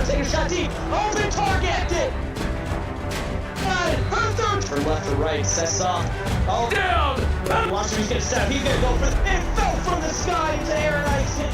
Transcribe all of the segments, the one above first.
take a shot deep. Open target. It. Got it. Her third. Turn left or right. Sets up. Oh. Down. Watch him. He's going to step. He's going to go for the. It fell from the sky into air and ice it.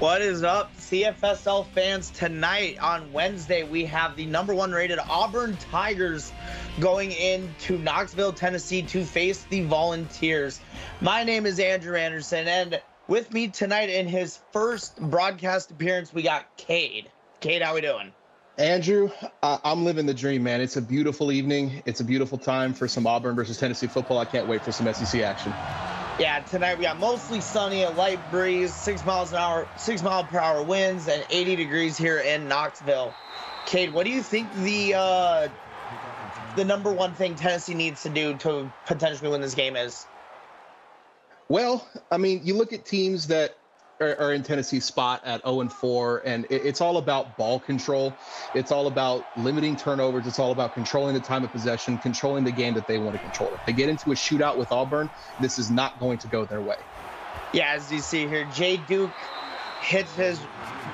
What is up, CFSL fans? Tonight on Wednesday, we have the #1 rated Auburn Tigers going into Knoxville, Tennessee to face the Volunteers. My name is Andrew Anderson, and with me tonight in his first broadcast appearance, we got Cade. Cade, how we doing? Andrew, I'm living the dream, man. It's a beautiful evening. It's a beautiful time for some Auburn versus Tennessee football. I can't wait for some SEC action. Yeah, tonight we got mostly sunny, a light breeze, 6 mile per hour winds, and 80 degrees here in Knoxville. Cade, what do you think the #1 thing Tennessee needs to do to potentially win this game is? Well, I mean, you look at teams that are in Tennessee's spot at 0-4, and it's all about ball control. It's all about limiting turnovers. It's all about controlling the time of possession, controlling the game that they want to control. If they get into a shootout with Auburn, this is not going to go their way. Yeah, as you see here, Jay Duke hits his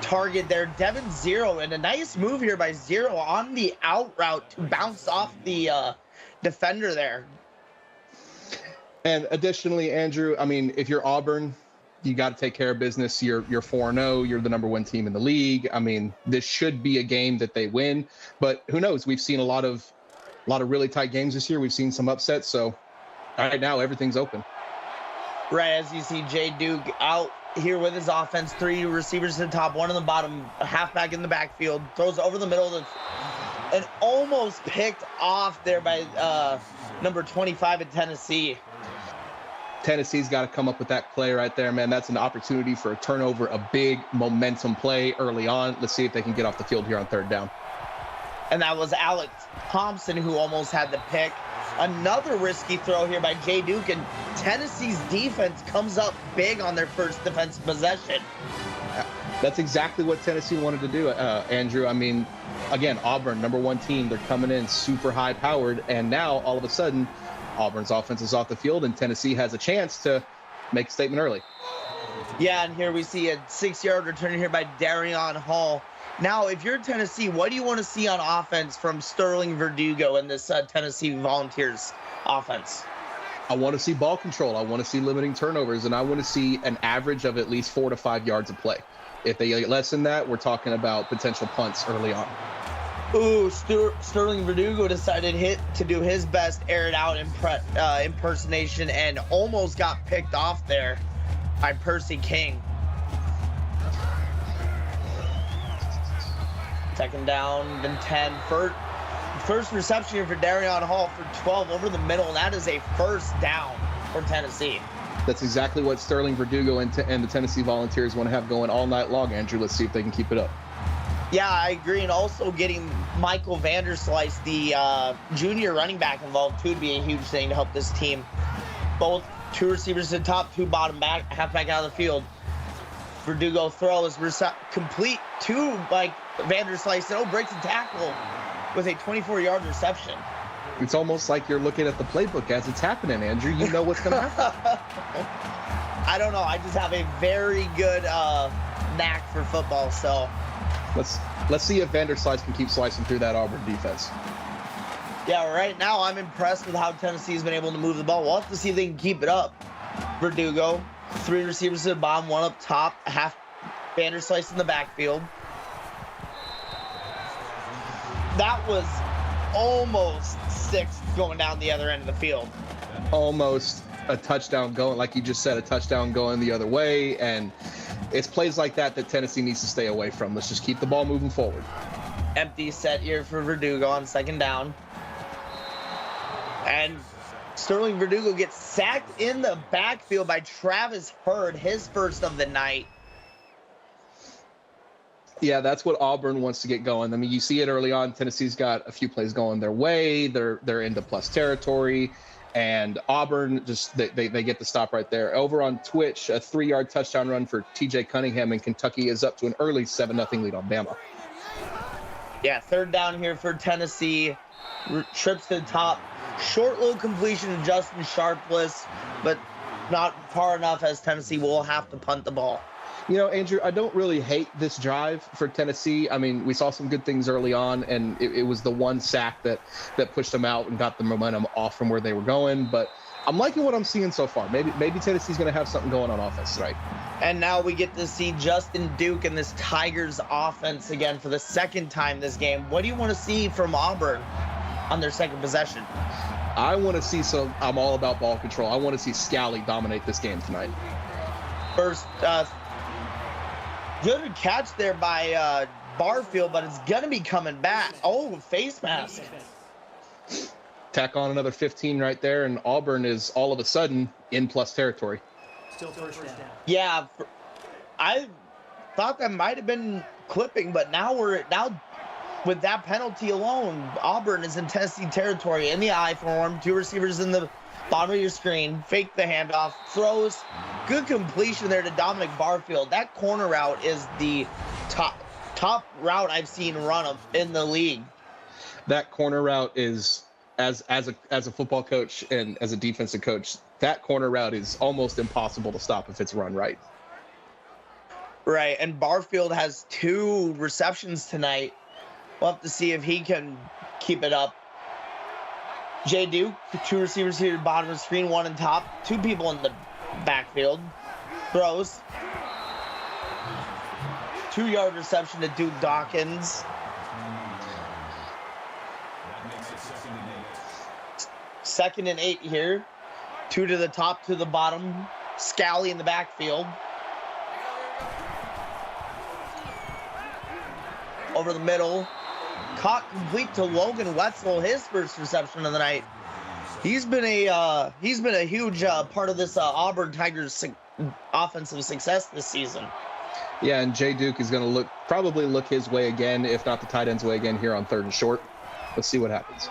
target there. Devin Zero, and a nice move here by Zero on the out route to bounce off the defender there. And additionally, Andrew, I mean, if you're Auburn, you got to take care of business. You're 4-0. You're the #1 team in the league. I mean, this should be a game that they win, but who knows? We've seen a lot of really tight games this year. We've seen some upsets. So right now, everything's open. Right, as you see Jay Duke out here with his offense, 3 receivers to the top, 1 in the bottom, a halfback in the backfield, throws over the middle, and almost picked off there by number 25 at Tennessee. Tennessee's got to come up with that play right there, man. That's an opportunity for a turnover, a big momentum play early on. Let's see if they can get off the field here on 3rd down. And that was Alex Thompson who almost had the pick. Another risky throw here by Jay Duke, and Tennessee's defense comes up big on their first defensive possession. That's exactly what Tennessee wanted to do, Andrew. I mean, again, Auburn, #1 team. They're coming in super high-powered, and now all of a sudden, Auburn's offense is off the field, and Tennessee has a chance to make a statement early. Yeah, and here we see a 6-yard return here by Darion Hall. Now, if you're Tennessee, what do you want to see on offense from Sterling Verdugo in this Tennessee Volunteers offense? I want to see ball control. I want to see limiting turnovers, and I want to see an average of at least 4 to 5 yards of play. If they get less than that, we're talking about potential punts early on. Ooh, Sterling Verdugo decided to do his best air it out impersonation and almost got picked off there by Percy King. 2nd down, then 10. First reception here for Darion Hall for 12 over the middle, and that is a 1st down for Tennessee. That's exactly what Sterling Verdugo and the Tennessee Volunteers want to have going all night long, Andrew. Let's see if they can keep it up. Yeah, I agree, and also getting Michael Vanderslice, the junior running back, involved too would be a huge thing to help this team. Both 2 receivers to the top, 2 bottom back, halfback out of the field. Verdugo throw is complete to like Vanderslice, and breaks a tackle with a 24-yard reception. It's almost like you're looking at the playbook as it's happening, Andrew. You know what's going to happen. I don't know. I just have a very good knack for football, so. Let's see if Vanderslice can keep slicing through that Auburn defense. Yeah, right now I'm impressed with how Tennessee's been able to move the ball. We'll have to see if they can keep it up. Verdugo, 3 receivers to the bottom, 1 up top, half Vanderslice in the backfield. That was almost 6 going down the other end of the field. Almost a touchdown going, like you just said, a touchdown going the other way, and it's plays like that Tennessee needs to stay away from. Let's just keep the ball moving forward. Empty set here for Verdugo on 2nd down. And Sterling Verdugo gets sacked in the backfield by Travis Hurd, his first of the night. Yeah, that's what Auburn wants to get going. I mean, you see it early on. Tennessee's got a few plays going their way. They're into plus territory. And Auburn, just they get the stop right there. Over on Twitch, a 3-yard touchdown run for TJ Cunningham, and Kentucky is up to an early 7-0 lead on Bama. Yeah, 3rd down here for Tennessee. Trips to the top. Short little completion to Justin Sharpless, but not far enough as Tennessee will have to punt the ball. You know, Andrew, I don't really hate this drive for Tennessee. I mean, we saw some good things early on, and it was the one sack that pushed them out and got the momentum off from where they were going. But I'm liking what I'm seeing so far. Maybe Tennessee's going to have something going on offense tonight. And now we get to see Justin Duke in this Tigers offense again for the second time this game. What do you want to see from Auburn on their second possession? I want to see I'm all about ball control. I want to see Scally dominate this game tonight. First, good catch there by Barfield, but it's going to be coming back. Oh, face mask. Tack on another 15 right there, and Auburn is all of a sudden in plus territory. Still first down. Yeah, I thought that might have been clipping, but now with that penalty alone, Auburn is in Tennessee territory. In the I form, two receivers in the bottom of your screen, fake the handoff, throws, good completion there to Dominic Barfield. That corner route is the top route I've seen run in the league. That corner route is, as a football coach and as a defensive coach, that corner route is almost impossible to stop if it's run right. Right, and Barfield has 2 receptions tonight. We'll have to see if he can keep it up. Jay Duke, 2 receivers here at the bottom of the screen, 1 on top, 2 people in the backfield. Throws. 2-yard reception to Duke Dawkins. Second and 8 here. 2 to the top, to the bottom. Scally in the backfield. Over the middle. Caught complete to Logan Wetzel, his first reception of the night. He's been a huge part of this Auburn Tigers offensive success this season. Yeah, and Jay Duke is going to probably look his way again, if not the tight end's way again here on 3rd and short. Let's see what happens.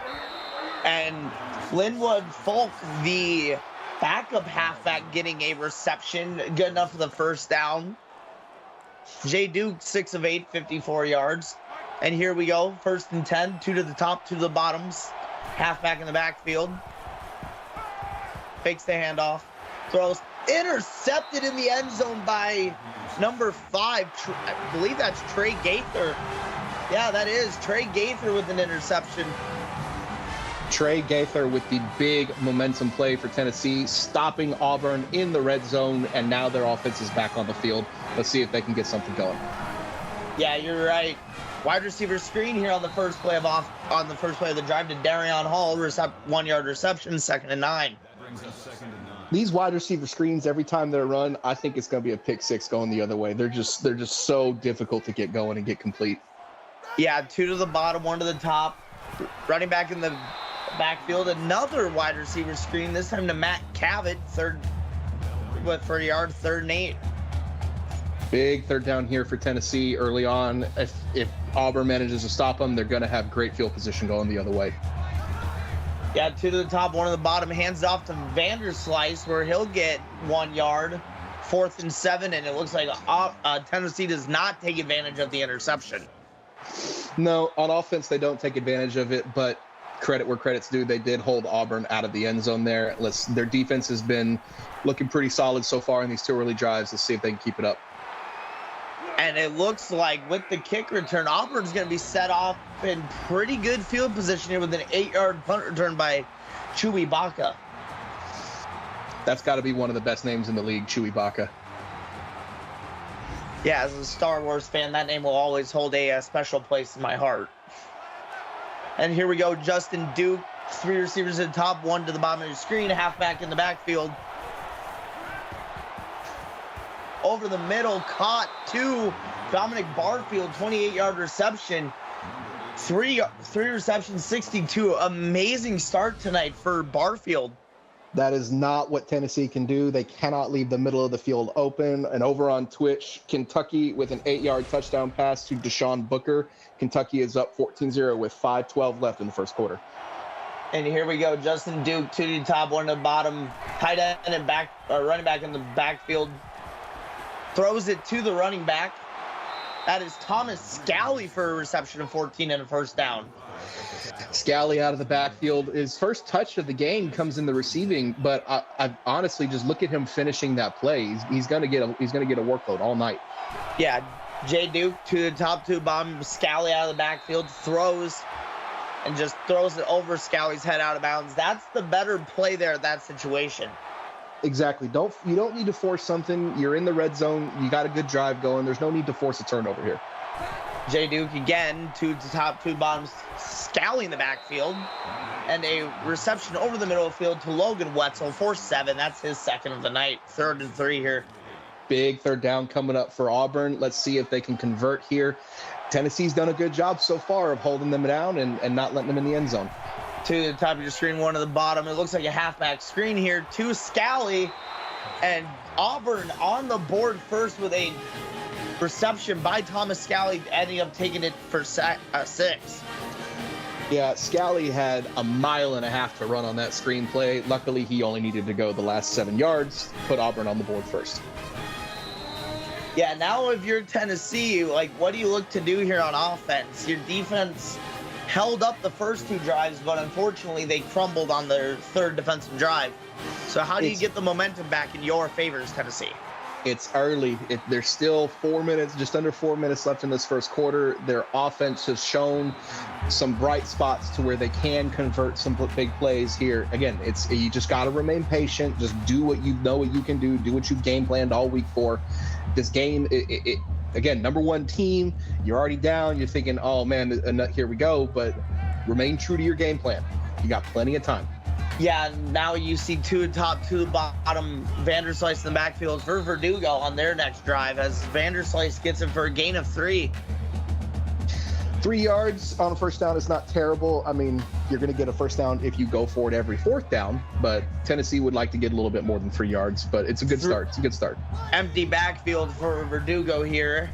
And Linwood Folk, the backup halfback, getting a reception good enough for the first down. Jay Duke, 6 of 8, 54 yards. And here we go, 1st and 10, 2 to the top, 2 to the bottoms. Halfback in the backfield. Fakes the handoff. Throws. Intercepted in the end zone by number 5. I believe that's Trey Gaither. Yeah, that is Trey Gaither with an interception. Trey Gaither with the big momentum play for Tennessee, stopping Auburn in the red zone, and now their offense is back on the field. Let's see if they can get something going. Yeah, you're right. Wide receiver screen here on the first play of the drive to Darion Hall, 1-yard reception, 2nd and 9. These wide receiver screens, every time they're run, I think it's going to be a pick 6 going the other way. They're just so difficult to get going and get complete. Yeah, 2 to the bottom, 1 to the top. Running back in the backfield, another wide receiver screen, this time to Matt Cavett, for a yard, 3rd and 8. Big 3rd down here for Tennessee early on. If Auburn manages to stop them, they're going to have great field position going the other way. Yeah, 2 to the top, 1 to the bottom, hands off to Vanderslice, where he'll get 1 yard, 4th and 7, and it looks like Tennessee does not take advantage of the interception. No, on offense they don't take advantage of it, but credit where credit's due, they did hold Auburn out of the end zone there. Their defense has been looking pretty solid so far in these 2 early drives. Let's see if they can keep it up. And it looks like with the kick return, Auburn's going to be set off in pretty good field position here with an 8-yard punt return by Chewy Baca. That's got to be one of the best names in the league, Chewy Baca. Yeah, as a Star Wars fan, that name will always hold a special place in my heart. And here we go, Justin Duke, 3 receivers at the top, 1 to the bottom of your screen, halfback in the backfield. Over the middle, caught to Dominic Barfield, 28-yard reception. 3 receptions, 62. Amazing start tonight for Barfield. That is not what Tennessee can do. They cannot leave the middle of the field open. And over on Twitch, Kentucky with an 8-yard touchdown pass to Deshaun Booker. Kentucky is up 14-0 with 5:12 left in the first quarter. And here we go, Justin Duke, 2 to the top, 1 to the bottom. Tight end and running back in the backfield. Throws it to the running back. That is Thomas Scally for a reception of 14 and a first down. Scally out of the backfield. His first touch of the game comes in the receiving, but I honestly just look at him finishing that play. He's gonna get a workload all night. Yeah, Jay Duke to the top, to the bottom. Scally out of the backfield, throws and just throws it over Scally's head out of bounds. That's the better play there at that situation. Exactly. You don't need to force something. You're in the red zone. You got a good drive going. There's no need to force a turnover here. Jay Duke again to the top, to the bottom. Scally in the backfield. And a reception over the middle of the field to Logan Wetzel for 7. That's his second of the night. 3rd and 3 here. Big third down coming up for Auburn. Let's see if they can convert here. Tennessee's done a good job so far of holding them down and not letting them in the end zone. To the top of your screen, one to the bottom. It looks like a halfback screen here to Scally. And Auburn on the board first with a reception by Thomas Scally, ending up taking it for 6. Yeah, Scally had a mile and a half to run on that screenplay. Luckily, he only needed to go the last 7 yards, put Auburn on the board first. Yeah, now if you're Tennessee, like, what do you look to do here on offense? Your defense held up the first 2 drives, but unfortunately they crumbled on their 3rd defensive drive. So how do you get the momentum back in your favor as Tennessee? It's early. There's still 4 minutes, just under 4 minutes left in this first quarter. Their offense has shown some bright spots to where they can convert some big plays here. Again, you just got to remain patient. Just do what you know what you can do. Do what you've game planned all week for. This game, again, number 1 team. You're already down. You're thinking, oh man, here we go. But remain true to your game plan. You got plenty of time. Yeah, now you see 2 top, 2 bottom. Vanderslice in the backfield for Verdugo on their next drive as Vanderslice gets it for a gain of 3. 3 yards on a first down is not terrible. I mean, you're going to get a first down if you go for it every 4th down, but Tennessee would like to get a little bit more than 3 yards, but it's a good start. It's a good start. Empty backfield for Verdugo here.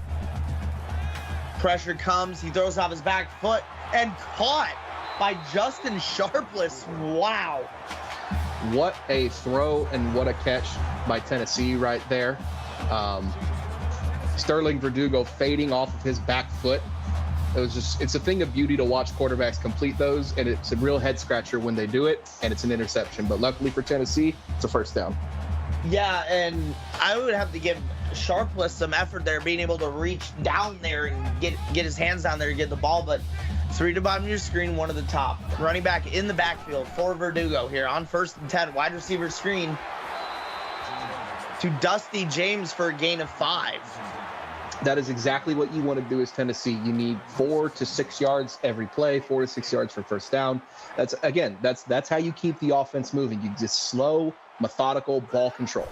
Pressure comes. He throws off his back foot and caught by Justin Sharpless. Wow. What a throw and what a catch by Tennessee right there. Sterling Verdugo fading off of his back foot. It's a thing of beauty to watch quarterbacks complete those, and it's a real head scratcher when they do it, and it's an interception. But luckily for Tennessee, it's a first down. Yeah, and I would have to give Sharpless some effort there, being able to reach down there and get his hands down there and get the ball. But 3 to bottom of your screen, 1 to the top. Running back in the backfield for Verdugo here on 1st and 10. Wide receiver screen to Dusty James for a gain of 5. That is exactly what you want to do as Tennessee. You need 4 to 6 yards every play, 4 to 6 yards for first down. That's how you keep the offense moving. You just slow, methodical ball control.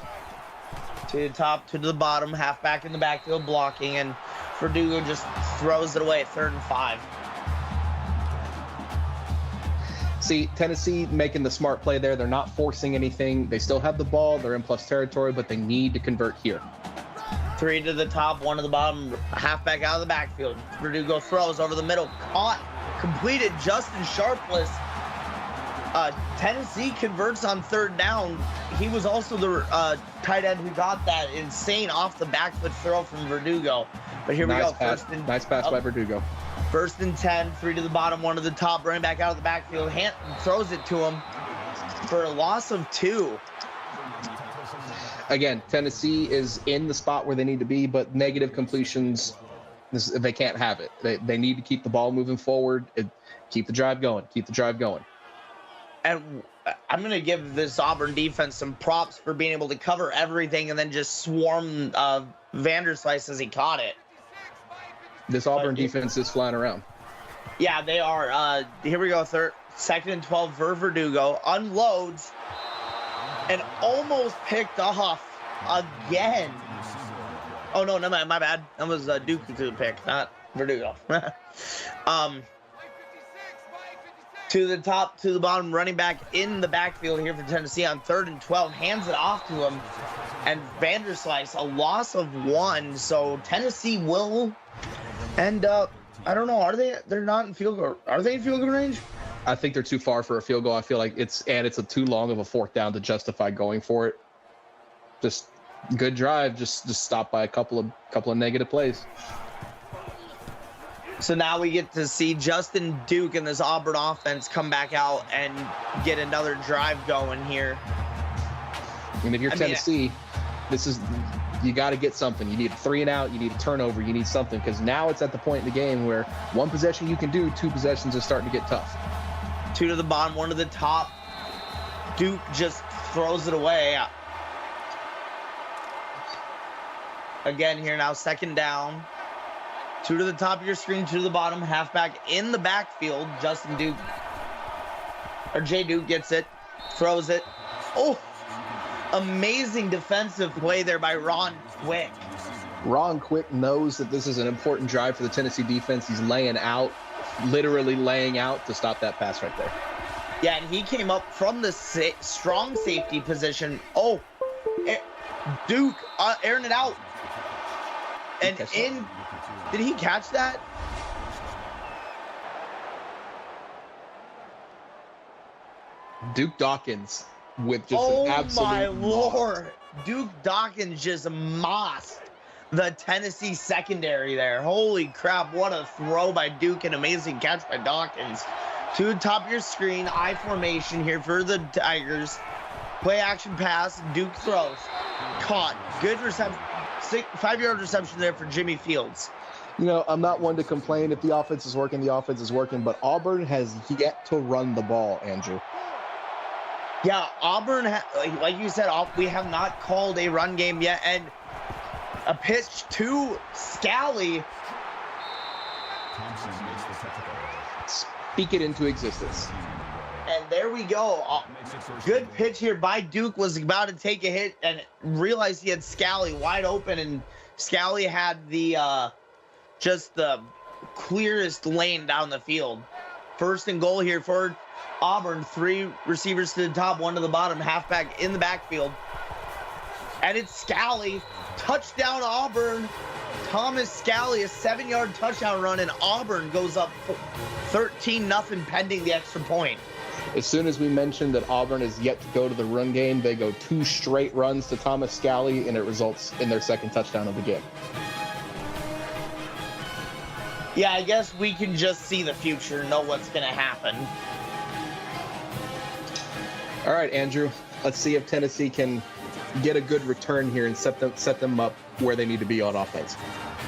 To the top, 2 to the bottom, halfback in the backfield blocking, and Verdugo just throws it away at 3rd and 5. See, Tennessee making the smart play there. They're not forcing anything. They still have the ball. They're in plus territory, but they need to convert here. 3 to the top, 1 to the bottom, halfback out of the backfield. Verdugo throws over the middle, caught, completed. Justin Sharpless. Tennessee converts on 3rd down. He was also the tight end who got that insane off the back foot throw from Verdugo. But here we go. Nice pass by Verdugo. 1st and 10, 3 to the bottom, 1 to the top, running back out of the backfield. Hanton throws it to him for a loss of 2. Again, Tennessee is in the spot where they need to be, but negative completions, they can't have it. They need to keep the ball moving forward. Keep the drive going. Keep the drive going. And I'm going to give this Auburn defense some props for being able to cover everything and then just swarm Vanderslice as he caught it. This Auburn defense is flying around. Yeah, they are. Here we go. 2nd and 12 for Verdugo. Unloads and almost picked off again. Oh, no, my bad. That was Duke who pick, not Verdugo. To the top, to the bottom, running back in the backfield here for Tennessee on 3rd and 12. Hands it off to him. And Vanderslice, a loss of 1. So Tennessee will end up, I don't know, they're not in field goal. Are they in field goal range? I think they're too far for a field goal. I feel like it's a too long of a 4th down to justify going for it. Just good drive, just stop by a couple of negative plays. So now we get to see Justin Duke and this Auburn offense come back out and get another drive going here. And if you're Tennessee, you got to get something. You need a 3 and out. You need a turnover. You need something, because now it's at the point in the game where one possession you can do, 2 possessions is starting to get tough. 2 to the bottom, 1 to the top. Duke just throws it away. Again here now, 2nd down. 2 to the top of your screen, 2 to the bottom. Halfback in the backfield. Jay Duke gets it, throws it. Oh, amazing defensive play there by Ron Quick. Ron Quick knows that this is an important drive for the Tennessee defense. He's literally laying out to stop that pass right there. Yeah, and he came up from the strong safety position. Oh, Duke airing it out. And did he catch that? Duke Dawkins with just an absolute my Lord. Duke Dawkins just mossed the Tennessee secondary there. Holy crap, what a throw by Duke, an amazing catch by Dawkins. To the top of your screen, I formation here for the Tigers. Play action pass, Duke throws. Caught. Good reception. 5-yard reception there for Jimmy Fields. You know, I'm not one to complain if the offense is working, but Auburn has yet to run the ball, Andrew. Yeah, Auburn, like you said, we have not called a run game yet, and a pitch to Scally. Speak it into existence. And there we go. Good pitch here by Duke. Was about to take a hit and realized he had Scally wide open, and Scally had just the clearest lane down the field. 1st and goal here for Auburn. 3 receivers to the top, 1 to the bottom, halfback in the backfield. And it's Scally. Touchdown Auburn. Thomas Scally, a 7-yard touchdown run, and Auburn goes up 13-0 pending the extra point. As soon as we mentioned that Auburn is yet to go to the run game, they go 2 straight runs to Thomas Scally, and it results in their 2nd touchdown of the game. Yeah, I guess we can just see the future, know what's going to happen. All right, Andrew, let's see if Tennessee can get a good return here and set them up where they need to be on offense.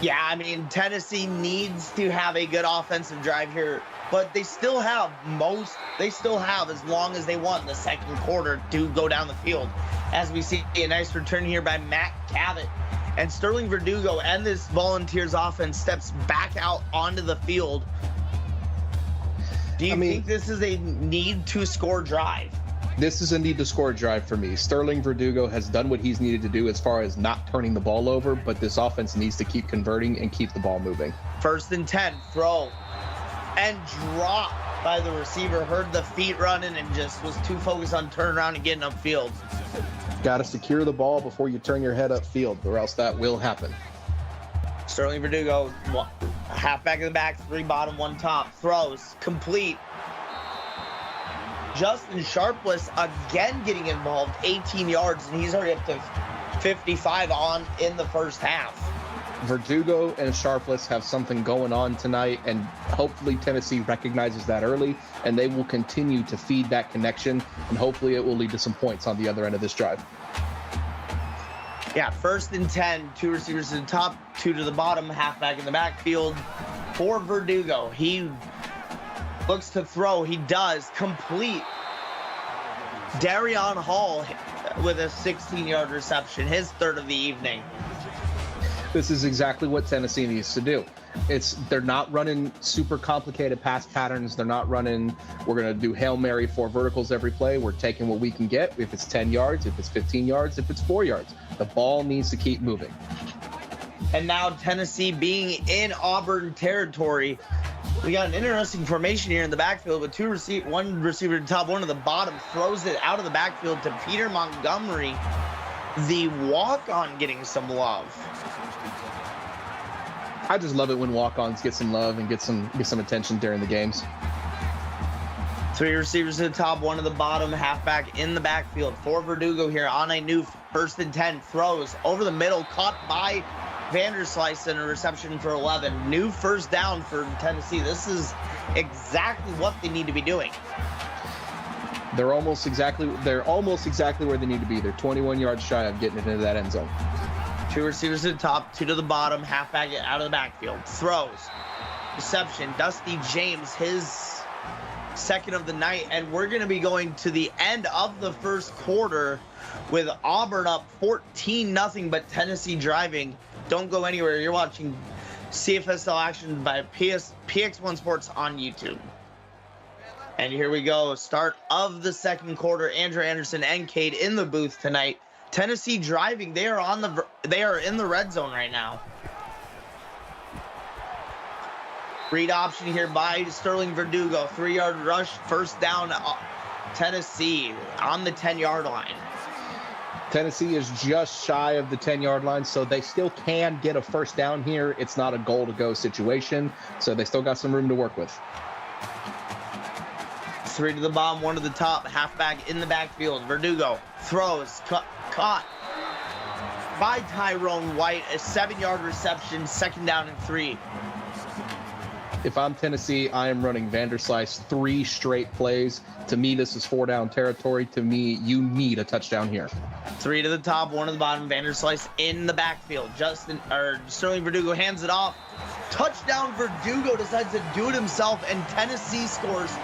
Yeah, I mean, Tennessee needs to have a good offensive drive here, but they still have as long as they want in the 2nd quarter to go down the field. As we see a nice return here by Matt Cavett. And Sterling Verdugo and this Volunteers offense steps back out onto the field. Do you think this is a need-to-score drive? This is a need-to-score drive for me. Sterling Verdugo has done what he's needed to do as far as not turning the ball over, but this offense needs to keep converting and keep the ball moving. 1st and 10, throw, and drop by the receiver. Heard the feet running and just was too focused on turning around and getting upfield. Got to secure the ball before you turn your head upfield, or else that will happen. Sterling Verdugo, halfback in the back, 3 bottom, 1 top, throws, complete. Justin Sharpless again getting involved, 18 yards, and he's already up to 55 in the 1st half. Verdugo and Sharpless have something going on tonight, and hopefully Tennessee recognizes that early, and they will continue to feed that connection, and hopefully it will lead to some points on the other end of this drive. Yeah, 1st and 10, 2 receivers to the top, 2 to the bottom, halfback in the backfield for Verdugo. He looks to throw. He does. Complete. Darion Hall with a 16-yard reception, his 3rd of the evening. This is exactly what Tennessee needs to do. They're not running super complicated pass patterns. They're not running, we're going to do Hail Mary 4 verticals every play. We're taking what we can get. If it's 10 yards, if it's 15 yards, if it's 4 yards. The ball needs to keep moving. And now Tennessee being in Auburn territory, we got an interesting formation here in the backfield with 1 receiver to the top, 1 to the bottom, throws it out of the backfield to Peter Montgomery, the walk-on, getting some love. I just love it when walk-ons get some love and get some attention during the games. 3 receivers to the top, 1 to the bottom, halfback in the backfield for Verdugo here on a new 1st and 10, throws over the middle, caught by Vanderslice and a reception for 11. New first down for Tennessee. This is exactly what they need to be doing. They're almost exactly where they need to be. They're 21 yards shy of getting it into that end zone. 2 receivers to the top, 2 to the bottom, halfback out of the backfield. Throws. Reception. Dusty James, his second of the night. And we're going to be going to the end of the first quarter with Auburn up 14-0, but Tennessee driving. Don't go anywhere. You're watching CFSL action by PX1 Sports on YouTube. And here we go. Start of the second quarter. Andrew Anderson and Cade in the booth tonight. Tennessee driving. They are in the red zone right now. Read option here by Sterling Verdugo. 3-yard rush. First down. Tennessee on the 10-yard line. Tennessee is just shy of the 10-yard line, so they still can get a first down here. It's not a goal-to-go situation, so they still got some room to work with. 3 to the bottom, 1 to the top. Halfback in the backfield. Verdugo throws. Caught by Tyrone White. A 7-yard reception. Second down and 3. If I'm Tennessee, I am running Vanderslice 3 straight plays. To me, this is 4-down territory. To me, you need a touchdown here. 3 to the top, 1 to the bottom. Vanderslice in the backfield. Sterling Verdugo hands it off. Touchdown. Verdugo decides to do it himself, and Tennessee scores.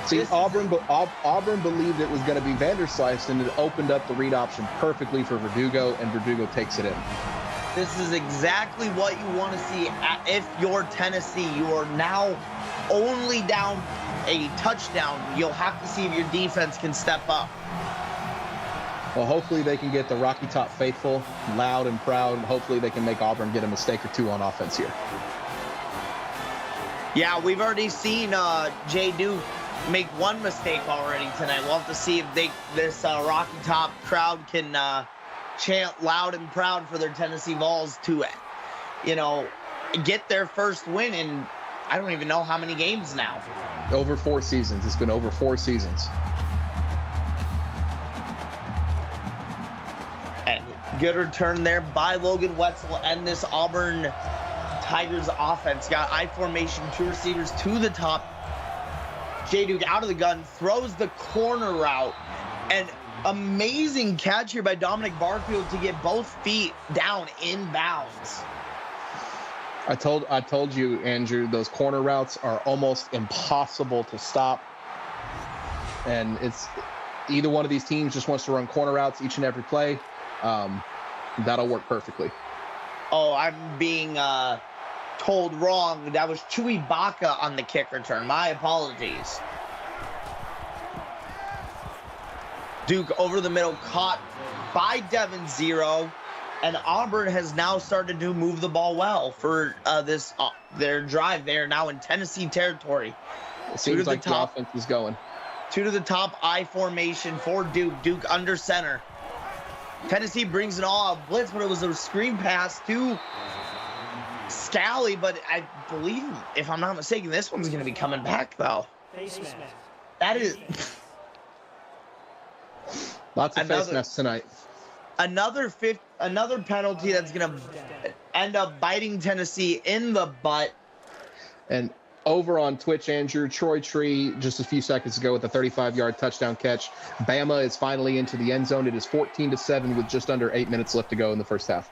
See, Auburn believed it was going to be Vanderslice, and it opened up the read option perfectly for Verdugo, and Verdugo takes it in. This is exactly what you want to see. If you're Tennessee, you are now only down a touchdown. You'll have to see if your defense can step up. Well, hopefully they can get the Rocky Top faithful loud and proud, and hopefully they can make Auburn get a mistake or 2 on offense here. Yeah, we've already seen Jay Duke make 1 mistake already tonight. We'll have to see if this Rocky Top crowd can chant loud and proud for their Tennessee Vols to, get their first win in I don't even know how many games now. Over 4 seasons. It's been over 4 seasons. And good return there by Logan Wetzel, and this Auburn Tigers offense got I formation, 2 receivers to the top. Jay Duke out of the gun, throws the corner route, and amazing catch here by Dominic Barfield to get both feet down in bounds. I told you, Andrew, those corner routes are almost impossible to stop. And it's either one of these teams just wants to run corner routes each and every play. That'll work perfectly. Oh, I'm being told wrong. That was Chewy Baca on the kick return. My apologies. Duke over the middle, caught by Devin Zero. And Auburn has now started to move the ball well for their drive. They are now in Tennessee territory. It seems like the offense is going. 2 to the top, I formation for Duke. Duke under center. Tennessee brings an all-out blitz, but it was a screen pass to Scally. But I believe, if I'm not mistaken, this one's going to be coming back, though. That is... Lots of face masks tonight. Another penalty that's going to end up biting Tennessee in the butt. And over on Twitch, Andrew, Troy Tree just a few seconds ago with a 35-yard touchdown catch. Bama is finally into the end zone. It is 14-7 with just under 8 minutes left to go in the first half.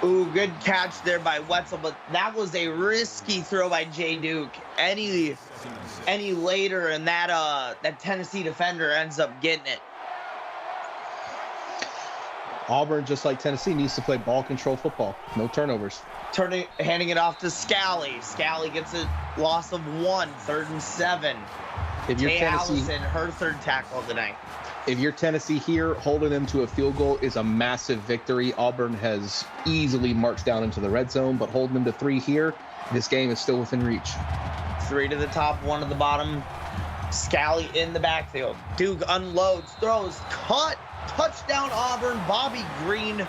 Ooh, good catch there by Wetzel, but that was a risky throw by Jay Duke. Any later, and that Tennessee defender ends up getting it. Auburn, just like Tennessee, needs to play ball control football. No turnovers. Handing it off to Scally. Scally gets a loss of 1, 3rd and 7. If you're Tennessee, Allison, her 3rd tackle of the night. If you're Tennessee here, holding them to a field goal is a massive victory. Auburn has easily marched down into the red zone, but holding them to 3 here, this game is still within reach. 3 to the top, 1 to the bottom. Scally in the backfield. Duke unloads, throws, caught. Touchdown Auburn, Bobby Green.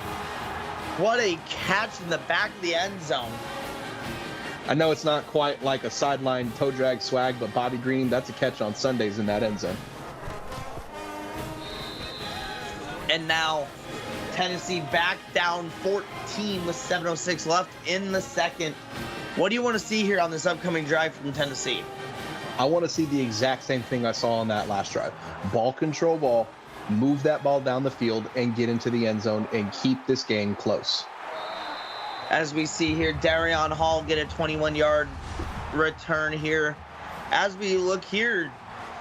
What a catch in the back of the end zone. I know it's not quite like a sideline toe drag swag, but Bobby Green, that's a catch on Sundays in that end zone. And now Tennessee back down 14 with 7:06 left in the second. What do you want to see here on this upcoming drive from Tennessee? I want to see the exact same thing I saw on that last drive. Ball control ball, move that ball down the field and get into the end zone and keep this game close. As we see here, Darion Hall get a 21-yard return here. As we look here,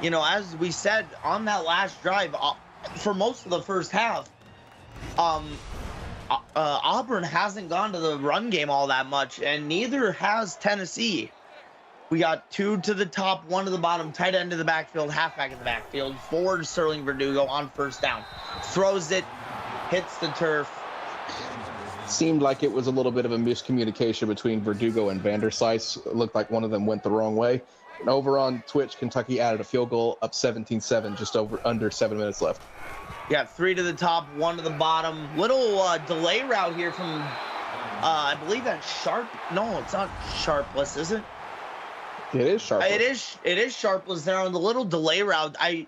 you know, as we said on that last drive, for most of the first half, Auburn hasn't gone to the run game all that much, and neither has Tennessee. We got 2 to the top, 1 to the bottom, tight end to the backfield, halfback in the backfield. Forward Sterling Verdugo on first down. Throws it, hits the turf. Seemed like it was a little bit of a miscommunication between Verdugo and Vanderslice. It looked like one of them went the wrong way. And over on Twitch, Kentucky added a field goal up 17-7, just under 7 minutes left. You got 3 to the top, 1 to the bottom. Little delay route here from, I believe that's Sharp. No, it's not Sharpless, is it? It is Sharpless. It is Sharpless there on the little delay route. I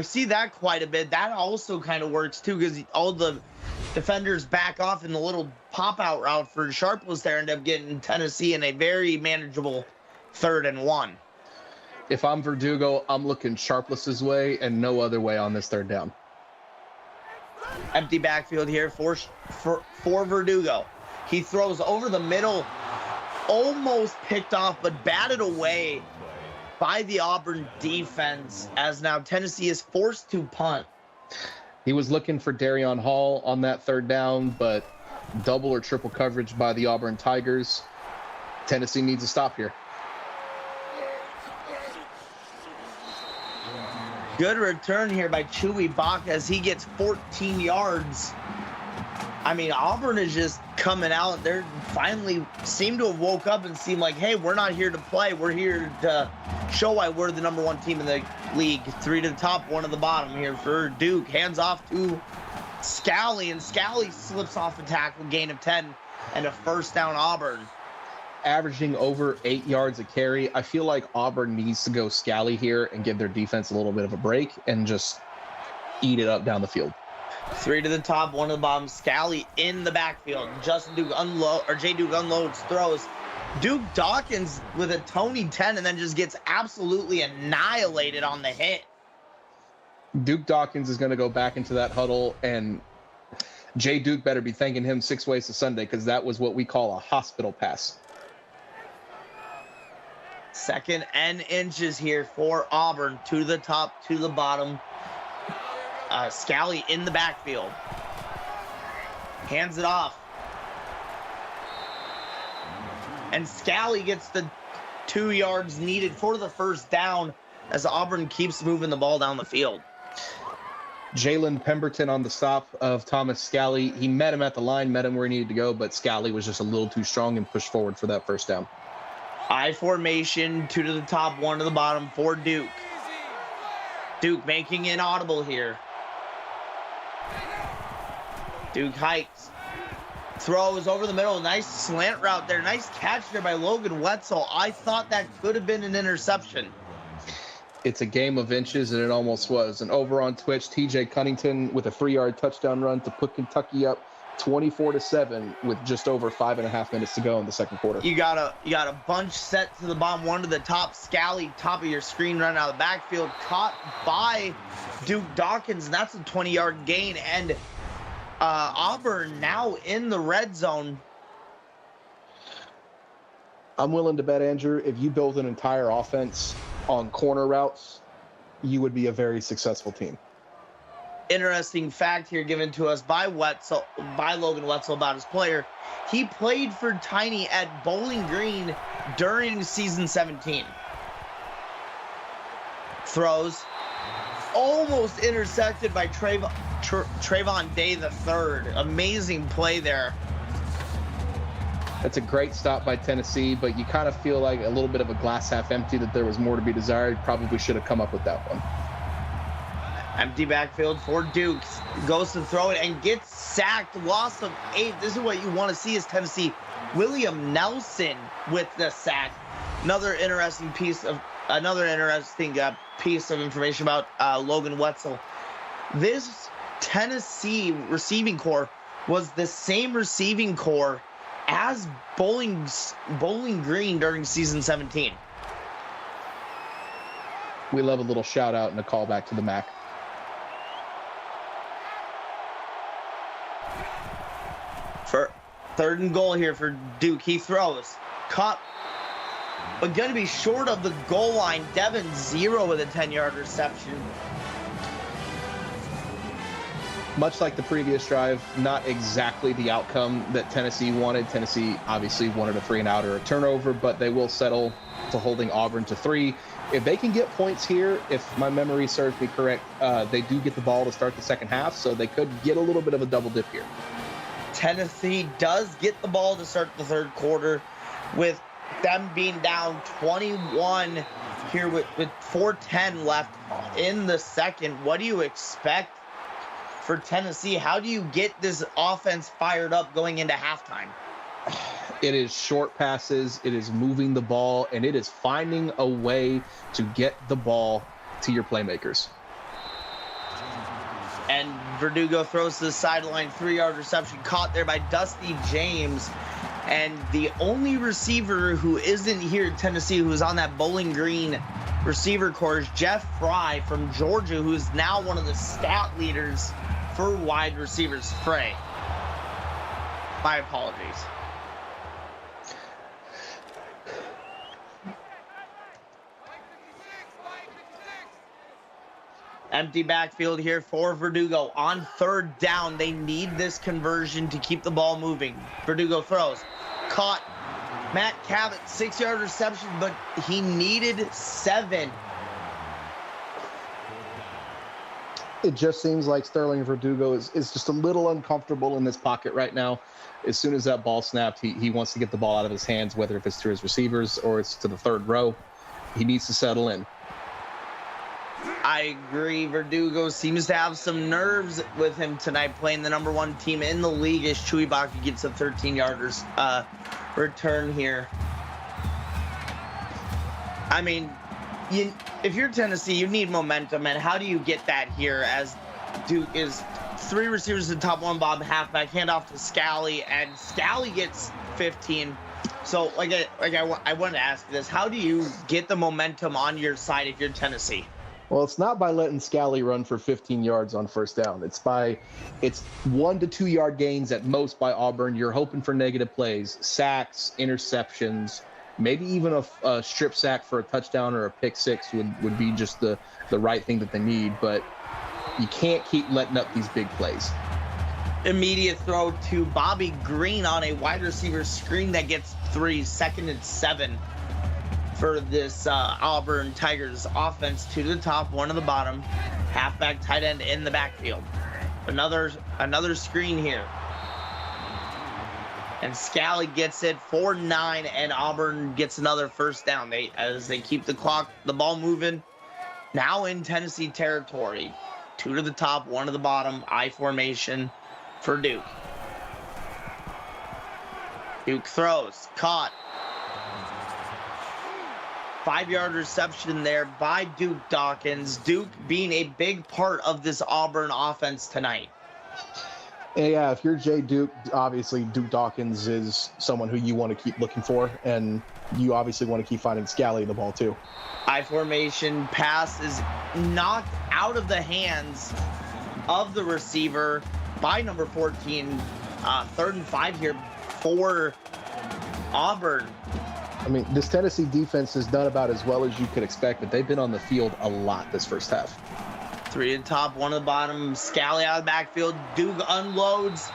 see that quite a bit. That also kind of works too, because all the defenders back off in the little pop-out route for Sharpless there, end up getting Tennessee in a very manageable 3rd and 1. If I'm Verdugo, I'm looking Sharpless's way and no other way on this 3rd down. Empty backfield here for Verdugo. He throws over the middle, almost picked off, but batted away by the Auburn defense, as now Tennessee is forced to punt. He was looking for Darion Hall on that 3rd down, but double or triple coverage by the Auburn Tigers. Tennessee needs a stop here. Good return here by Chewy Bach as he gets 14 yards. I mean, Auburn is just coming out. They're finally seem to have woke up and seem like, hey, we're not here to play. We're here to show why we're the #1 team in the league. 3 to the top, 1 to the bottom here for Duke. Hands off to Scally, and Scally slips off a tackle, gain of 10, and a first down Auburn. Averaging over 8 yards a carry. I feel like Auburn needs to go Scally here and give their defense a little bit of a break and just eat it up down the field. 3 to the top, 1 to the bottom. Scally in the backfield. Jay Duke unloads, throws. Duke Dawkins with a Tony 10 and then just gets absolutely annihilated on the hit. Duke Dawkins is going to go back into that huddle, and Jay Duke better be thanking him 6 ways to Sunday, because that was what we call a hospital pass. 2nd and inches here for Auburn. 2 to the top, 2 to the bottom. Scally in the backfield. Hands it off. And Scally gets the 2 yards needed for the first down as Auburn keeps moving the ball down the field. Jalen Pemberton on the stop of Thomas Scally. He met him at the line, met him where he needed to go, but Scally was just a little too strong and pushed forward for that first down. I formation, 2 to the top, 1 to the bottom for Duke. Duke making it audible here. Duke hikes. Throws over the middle. Nice slant route there. Nice catch there by Logan Wetzel. I thought that could have been an interception. It's a game of inches, and it almost was. And over on Twitch, TJ Cunnington with a 3-yard touchdown run to put Kentucky up 24-7 with just over 5.5 minutes to go in the second quarter. You got a bunch set to the bottom, 1 to the top. Scally, top of your screen, run out of the backfield, caught by Duke Dawkins, and that's a 20-yard gain. And Auburn now in the red zone. I'm willing to bet, Andrew, if you build an entire offense on corner routes, you would be a very successful team. Interesting fact here given to us by Logan Wetzel about his player. He played for Tiny at Bowling Green during season 17. Throws. Almost intercepted by Trayvon Day III. Amazing play there. That's a great stop by Tennessee, but you kind of feel like a little bit of a glass half empty, that there was more to be desired. Probably should have come up with that one. Empty backfield for Duke. Goes to throw it and gets sacked. Loss of 8. This is what you want to see is Tennessee. William Nelson with the sack. Another interesting piece of information about Logan Wetzel. This Tennessee receiving corps was the same receiving core as Bowling Green during season 17. We love a little shout out and a callback to the MAC. For 3rd and goal here for Duke. He throws. Caught, but going to be short of the goal line. Devin 0 with a 10-yard reception. Much like the previous drive, not exactly the outcome that Tennessee wanted. Tennessee obviously wanted a 3-and-out or a turnover, but they will settle to holding Auburn to 3. If they can get points here, if my memory serves me correct, they do get the ball to start the second half, so they could get a little bit of a double dip here. Tennessee does get the ball to start the 3rd quarter with them being down 21 here with 4:10 left in the second. What do you expect for Tennessee? How do you get this offense fired up going into halftime? It is short passes, it is moving the ball, and it is finding a way to get the ball to your playmakers. And Verdugo throws to the sideline, 3-yard reception caught there by Dusty James. And the only receiver who isn't here at Tennessee who's on that Bowling Green receiver corps is Jeff Fry from Georgia, who's now one of the stat leaders for wide receivers. Frey. My apologies. Empty backfield here for Verdugo. On 3rd down, they need this conversion to keep the ball moving. Verdugo throws. Caught. Matt Cabot, 6-yard reception, but he needed 7. It just seems like Sterling Verdugo is just a little uncomfortable in this pocket right now. As soon as that ball snapped, he wants to get the ball out of his hands, whether if it's to his receivers or it's to the 3rd row. He needs to settle in. I agree. Verdugo seems to have some nerves with him tonight, playing the number 1 team in the league as Chuibaki gets a 13-yard return here. I mean, if you're Tennessee, you need momentum, and how do you get that here as Duke is 3 receivers in the top 1, Bob halfback, handoff to Scally, and Scally gets 15. So, I wanted to ask this. How do you get the momentum on your side if you're Tennessee? Well, it's not by letting Scally run for 15 yards on 1st down. It's 1 to 2 yard gains at most by Auburn. You're hoping for negative plays, sacks, interceptions, maybe even a strip sack for a touchdown or a pick 6 would be just the right thing that they need. But you can't keep letting up these big plays. Immediate throw to Bobby Green on a wide receiver screen that gets 3, 2nd and 7. For this Auburn Tigers offense, 2 to the top, 1 to the bottom, halfback, tight end in the backfield. Another screen here, and Scally gets it 4-9, and Auburn gets another 1st down. As they keep the ball moving. Now in Tennessee territory, 2 to the top, 1 to the bottom, I formation for Duke. Duke throws, caught. 5-yard reception there by Duke Dawkins. Duke being a big part of this Auburn offense tonight. Yeah, if you're Jay Duke, obviously Duke Dawkins is someone who you want to keep looking for, and you obviously want to keep finding Scally the ball too. I formation pass is knocked out of the hands of the receiver by number 14. 3rd and 5 here for Auburn. I mean, this Tennessee defense has done about as well as you could expect, but they've been on the field a lot this 1st half. 3 to the top, 1 to the bottom. Scally out of the backfield. Duke unloads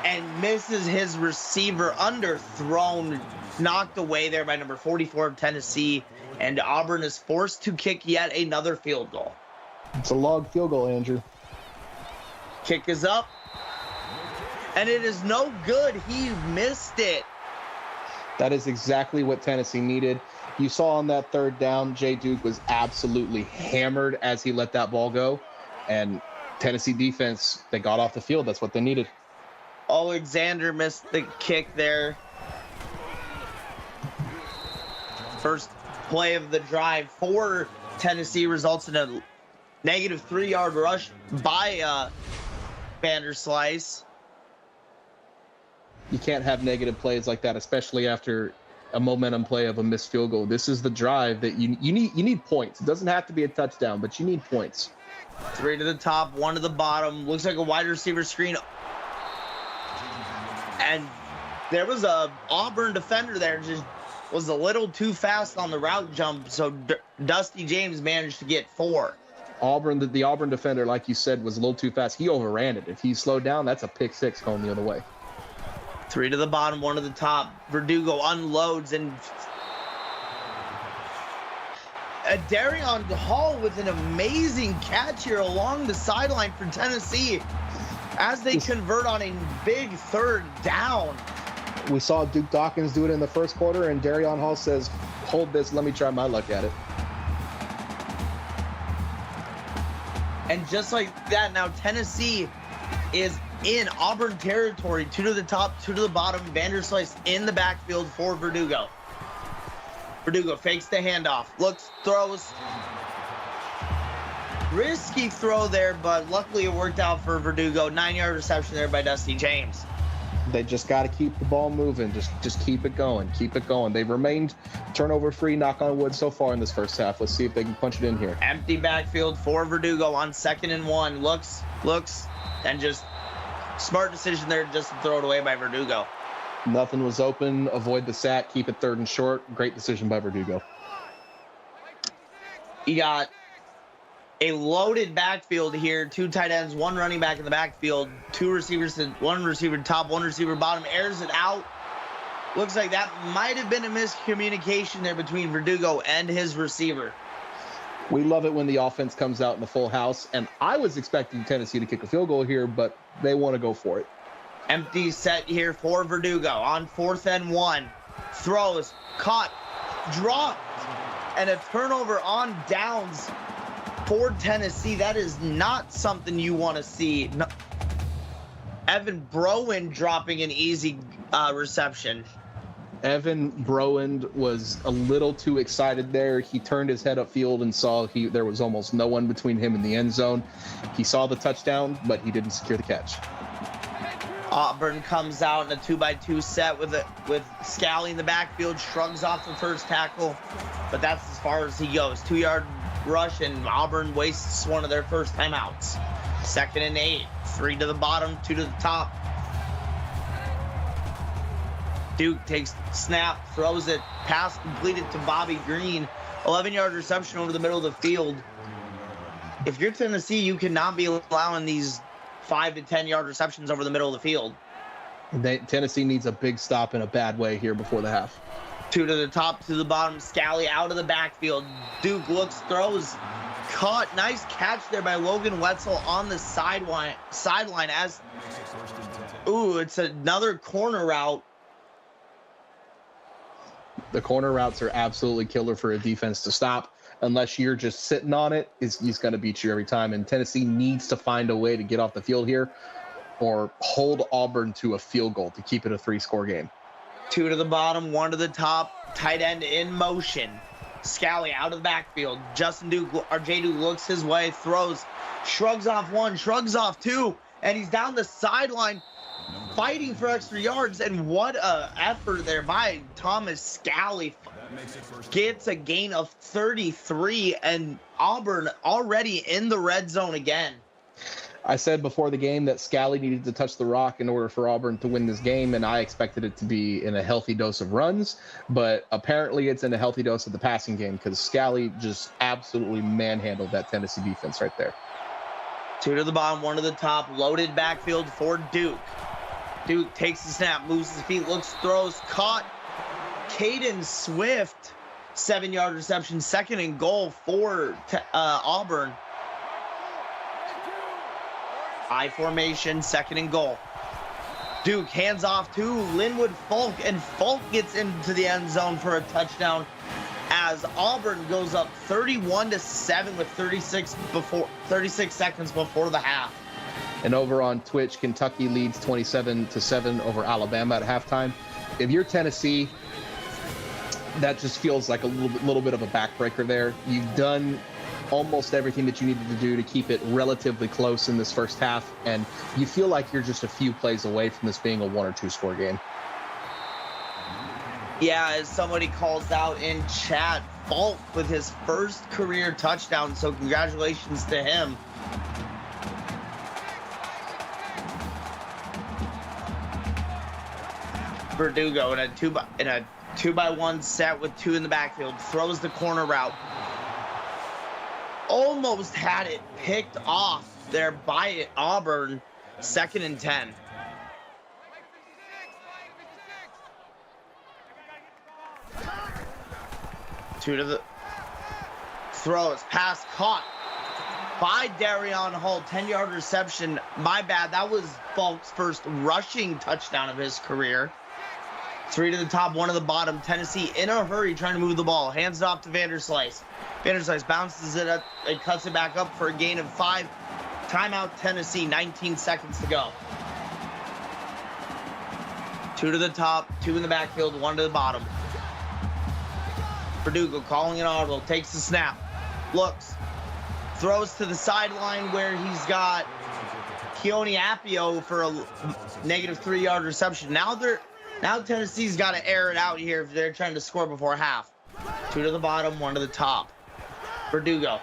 and misses his receiver, underthrown, knocked away there by number 44 of Tennessee, and Auburn is forced to kick yet another field goal. It's a log field goal, Andrew. Kick is up, and it is no good. He missed it. That is exactly what Tennessee needed. You saw on that 3rd down, Jay Duke was absolutely hammered as he let that ball go. And Tennessee defense, they got off the field. That's what they needed. Alexander missed the kick there. First play of the drive for Tennessee results in a negative 3-yard rush by Vanderslice. You can't have negative plays like that, especially after a momentum play of a missed field goal. This is the drive that you need points. It doesn't have to be a touchdown, but you need points. 3 to the top, 1 to the bottom. Looks like a wide receiver screen. And there was a Auburn defender there, just was a little too fast on the route jump, so Dusty James managed to get 4. The Auburn defender, like you said, was a little too fast. He overran it. If he slowed down, that's a pick 6 going the other way. 3 to the bottom, 1 to the top. Verdugo unloads, and Darion Hall with an amazing catch here along the sideline for Tennessee as they convert on a big 3rd down. We saw Duke Dawkins do it in the first quarter, and Darion Hall says, hold this, let me try my luck at it. And just like that, now Tennessee is in Auburn territory. 2 to the top, 2 to the bottom. Vanderslice in the backfield for Verdugo. Verdugo fakes the handoff, looks, throws. Risky throw there, but luckily it worked out for Verdugo. 9-yard reception there by Dusty James. They just got to keep the ball moving. Just keep it going. Keep it going. They've remained turnover-free, knock on wood, so far in this first half. Let's see if they can punch it in here. Empty backfield for Verdugo on 2nd and 1. Looks, and just smart decision there just to throw it away by Verdugo. Nothing was open. Avoid the sack. Keep it 3rd and short. Great decision by Verdugo. You got a loaded backfield here. 2 tight ends, 1 running back in the backfield, 2 receivers, 1 receiver top, 1 receiver bottom. Airs it out. Looks like that might have been a miscommunication there between Verdugo and his receiver. We love it when the offense comes out in the full house, and I was expecting Tennessee to kick a field goal here, but they want to go for it. Empty set here for Verdugo on 4th and 1. Throws, caught, dropped, and a turnover on downs for Tennessee. That is not something you want to see. No. Evan Browen dropping an easy reception. Evan Browen was a little too excited there. He turned his head upfield and saw there was almost no one between him and the end zone. He saw the touchdown, but he didn't secure the catch. Auburn comes out in a 2x2 set with Scally in the backfield, shrugs off the first tackle, but that's as far as he goes. 2-yard rush, and Auburn wastes one of their first timeouts. 2nd and 8, 3 to the bottom, 2 to the top. Duke takes snap, throws it, pass completed to Bobby Green. 11-yard reception over the middle of the field. If you're Tennessee, you cannot be allowing these 5 to 10-yard receptions over the middle of the field. Tennessee needs a big stop in a bad way here before the half. 2 to the top, to the bottom. Scally out of the backfield. Duke looks, throws, caught. Nice catch there by Logan Wetzel on the sideline as, it's another corner route. The corner routes are absolutely killer for a defense to stop. Unless you're just sitting on it, he's going to beat you every time. And Tennessee needs to find a way to get off the field here or hold Auburn to a field goal to keep it a 3-score game. 2 to the bottom, 1 to the top. Tight end in motion. Scally out of the backfield. J. Duke looks his way, throws, shrugs off 1, shrugs off 2, and he's down the sideline fighting for extra yards. And what a effort there by Thomas Scally. Gets a gain of 33, and Auburn already in the red zone again. I said before the game that Scally needed to touch the rock in order for Auburn to win this game, and I expected it to be in a healthy dose of runs, but apparently it's in a healthy dose of the passing game because Scally just absolutely manhandled that Tennessee defense right there. 2 to the bottom, 1 to the top, loaded backfield for Duke. Duke takes the snap, moves his feet, looks, throws, caught. Caden Swift, 7-yard reception, 2nd and goal for Auburn. I formation, 2nd and goal. Duke hands off to Linwood Folk, and Folk gets into the end zone for a touchdown as Auburn goes up 31-7 with 36 seconds before the half. And over on Twitch, Kentucky leads 27-7 over Alabama at halftime. If you're Tennessee, that just feels like a little bit of a backbreaker there. You've done almost everything that you needed to do to keep it relatively close in this first half, and you feel like you're just a few plays away from this being a 1 or 2 score game. Yeah, as somebody calls out in chat, Falk with his first career touchdown, so congratulations to him. Verdugo in a 2-by-1 set with 2 in the backfield, throws the corner route. Almost had it picked off there by Auburn, 2nd and 10. Two to the throws, pass caught by Darion Hall, 10-yard reception. My bad, that was Falk's first rushing touchdown of his career. 3 to the top, 1 to the bottom. Tennessee in a hurry trying to move the ball. Hands it off to Vanderslice. Vanderslice bounces it up and cuts it back up for a gain of 5. Timeout Tennessee, 19 seconds to go. 2 to the top, 2 in the backfield, 1 to the bottom. Verdugo calling an audible, takes the snap, looks, throws to the sideline where he's got Keone Apio for a negative 3-yard reception. Now Tennessee's got to air it out here if they're trying to score before half. 2 to the bottom, 1 to the top. Verdugo.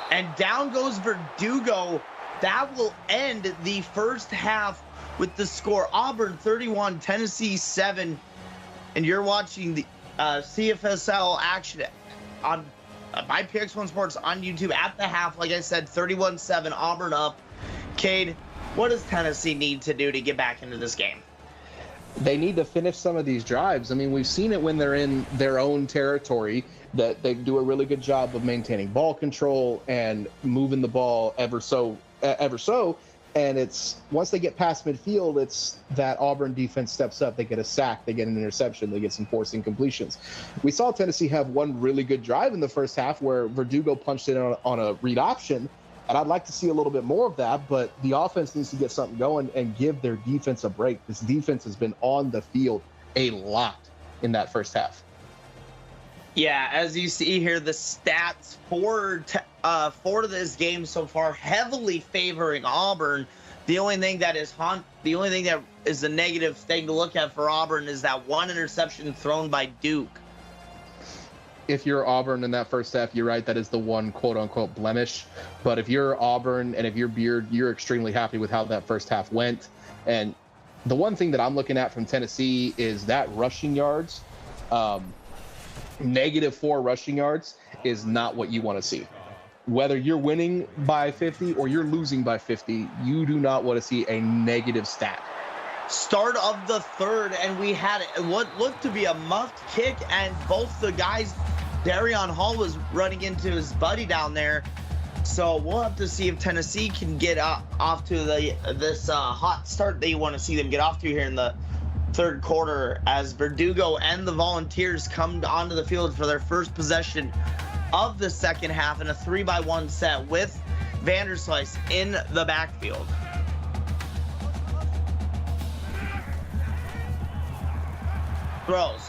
And down goes Verdugo. That will end the first half with the score. Auburn 31, Tennessee 7. And you're watching the CFSL action on by PX1 Sports on YouTube at the half. Like I said, 31-7, Auburn up. Cade, what does Tennessee need to do to get back into this game? They need to finish some of these drives. I mean, we've seen it when they're in their own territory that they do a really good job of maintaining ball control and moving the ball ever so. And it's once they get past midfield, it's that Auburn defense steps up. They get a sack, they get an interception, they get some forced incompletions. We saw Tennessee have one really good drive in the first half where Verdugo punched it on a read option. And I'd like to see a little bit more of that, but the offense needs to get something going and give their defense a break. This defense has been on the field a lot in that first half. Yeah, as you see here, the stats for this game so far heavily favoring Auburn. The only thing that is the negative thing to look at for Auburn is that 1 interception thrown by Duke. If you're Auburn in that first half, you're right, that is the one quote-unquote blemish. But if you're Auburn and if you're Beard, you're extremely happy with how that first half went. And the one thing that I'm looking at from Tennessee is that rushing yards. -4 rushing yards is not what you want to see. Whether you're winning by 50 or you're losing by 50, you do not want to see a negative stat. Start of the third, and we had what looked to be a muffed kick, and both the guys, Darion Hall was running into his buddy down there. So we'll have to see if Tennessee can get off to this hot start that you want to see them get off to here in the third quarter, as Verdugo and the Volunteers come onto the field for their first possession of the second half in a 3-by-1 set with Vanderslice in the backfield. Throws.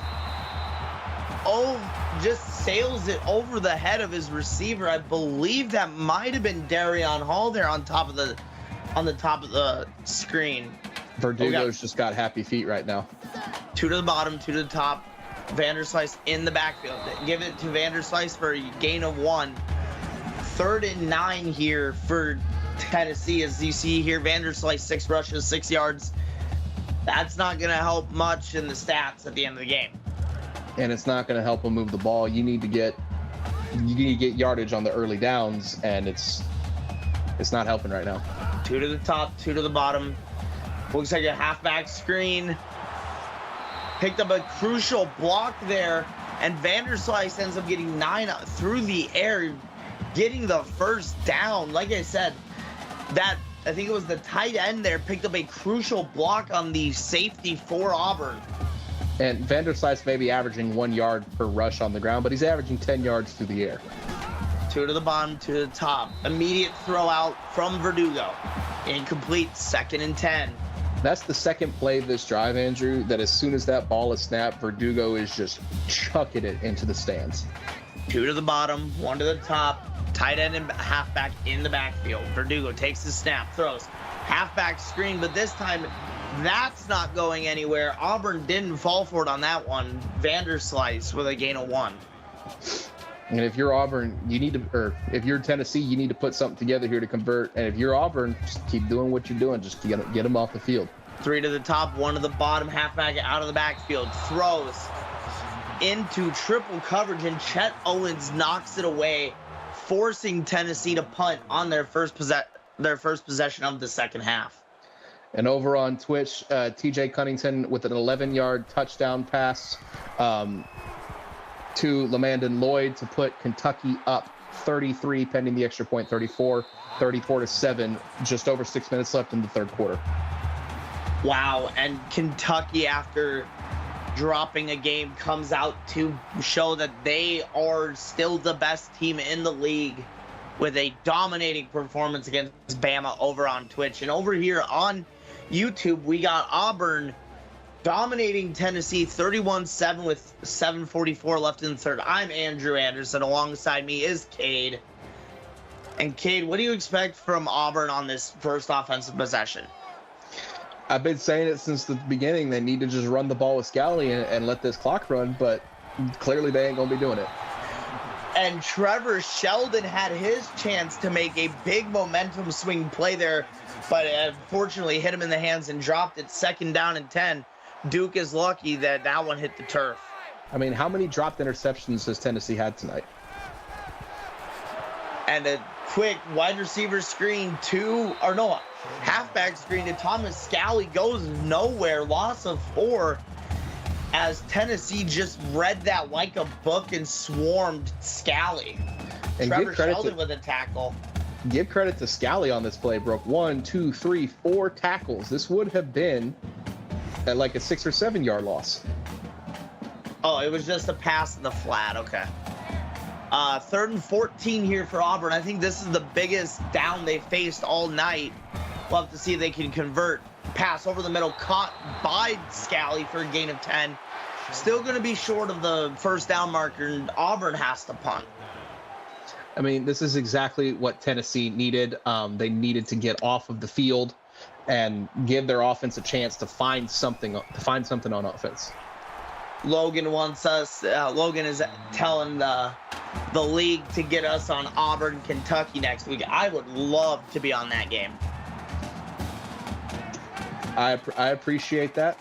Oh, just sails it over the head of his receiver. I believe that might have been Darion Hall there on the top of the screen. Verdugo's just got happy feet right now. 2 to the bottom, 2 to the top. Vanderslice in the backfield. Give it to Vanderslice for a gain of 1. 3rd and 9 here for Tennessee. As you see here, Vanderslice 6 rushes, 6 yards. That's not going to help much in the stats at the end of the game. And it's not going to help them move the ball. You need to get yardage on the early downs, and it's not helping right now. 2 to the top, 2 to the bottom. Looks like a halfback screen. Picked up a crucial block there, and Vanderslice ends up getting 9 through the air, getting the first down. Like I said, I think it was the tight end there picked up a crucial block on the safety for Auburn. And Vanderslice may be averaging 1 yard per rush on the ground, but he's averaging 10 yards through the air. 2 to the bottom, 2 to the top. Immediate throw out from Verdugo. Incomplete, 2nd and 10. That's the second play of this drive, Andrew, that as soon as that ball is snapped, Verdugo is just chucking it into the stands. 2 to the bottom, 1 to the top. Tight end and halfback in the backfield. Verdugo takes the snap, throws. Halfback screen, but this time that's not going anywhere. Auburn didn't fall for it on that one. Vanderslice with a gain of 1. And if you're Auburn, you need to, or if you're Tennessee, you need to put something together here to convert. And if you're Auburn, just keep doing what you're doing. Just get them off the field. 3 to the top, 1 to the bottom, halfback out of the backfield. Throws into triple coverage, and Chet Owens knocks it away, forcing Tennessee to punt on their first possession of the second half. And over on Twitch, TJ Cunnington with an 11-yard touchdown pass to Lamandon Lloyd to put Kentucky up 33 pending the extra point, 34-7, just over 6 minutes left in the third quarter. Wow, and Kentucky, after dropping a game, comes out to show that they are still the best team in the league with a dominating performance against Bama over on Twitch. And over here on YouTube, we got Auburn dominating Tennessee 31-7 with 7:44 left in the third. I'm Andrew Anderson. Alongside me is Cade. And Cade, what do you expect from Auburn on this first offensive possession? I've been saying it since the beginning. They need to just run the ball with Scally and let this clock run, but clearly they ain't going to be doing it. And Trevor Sheldon had his chance to make a big momentum swing play there, but unfortunately hit him in the hands and dropped it. 2nd down and 10. Duke is lucky that that one hit the turf. I mean, how many dropped interceptions has Tennessee had tonight? And a quick wide receiver screen halfback screen to Thomas Scally goes nowhere. Loss of 4 as Tennessee just read that like a book and swarmed Scally. And Trevor Sheldon with a tackle. Give credit to Scally on this play. Broke 1, 2, 3, 4 tackles. This would have been at like a 6 or 7 yard loss. Oh, it was just a pass in the flat. Okay. 3rd and 14 here for Auburn. I think this is the biggest down they faced all night. We'll have to see if they can convert. Pass over the middle, caught by Scally for a gain of 10. Still going to be short of the first down marker, and Auburn has to punt. I mean, this is exactly what Tennessee needed. They needed to get off of the field and give their offense a chance to find something on offense. Logan wants us. Logan is telling the league to get us on Auburn, Kentucky next week. I would love to be on that game. I appreciate that,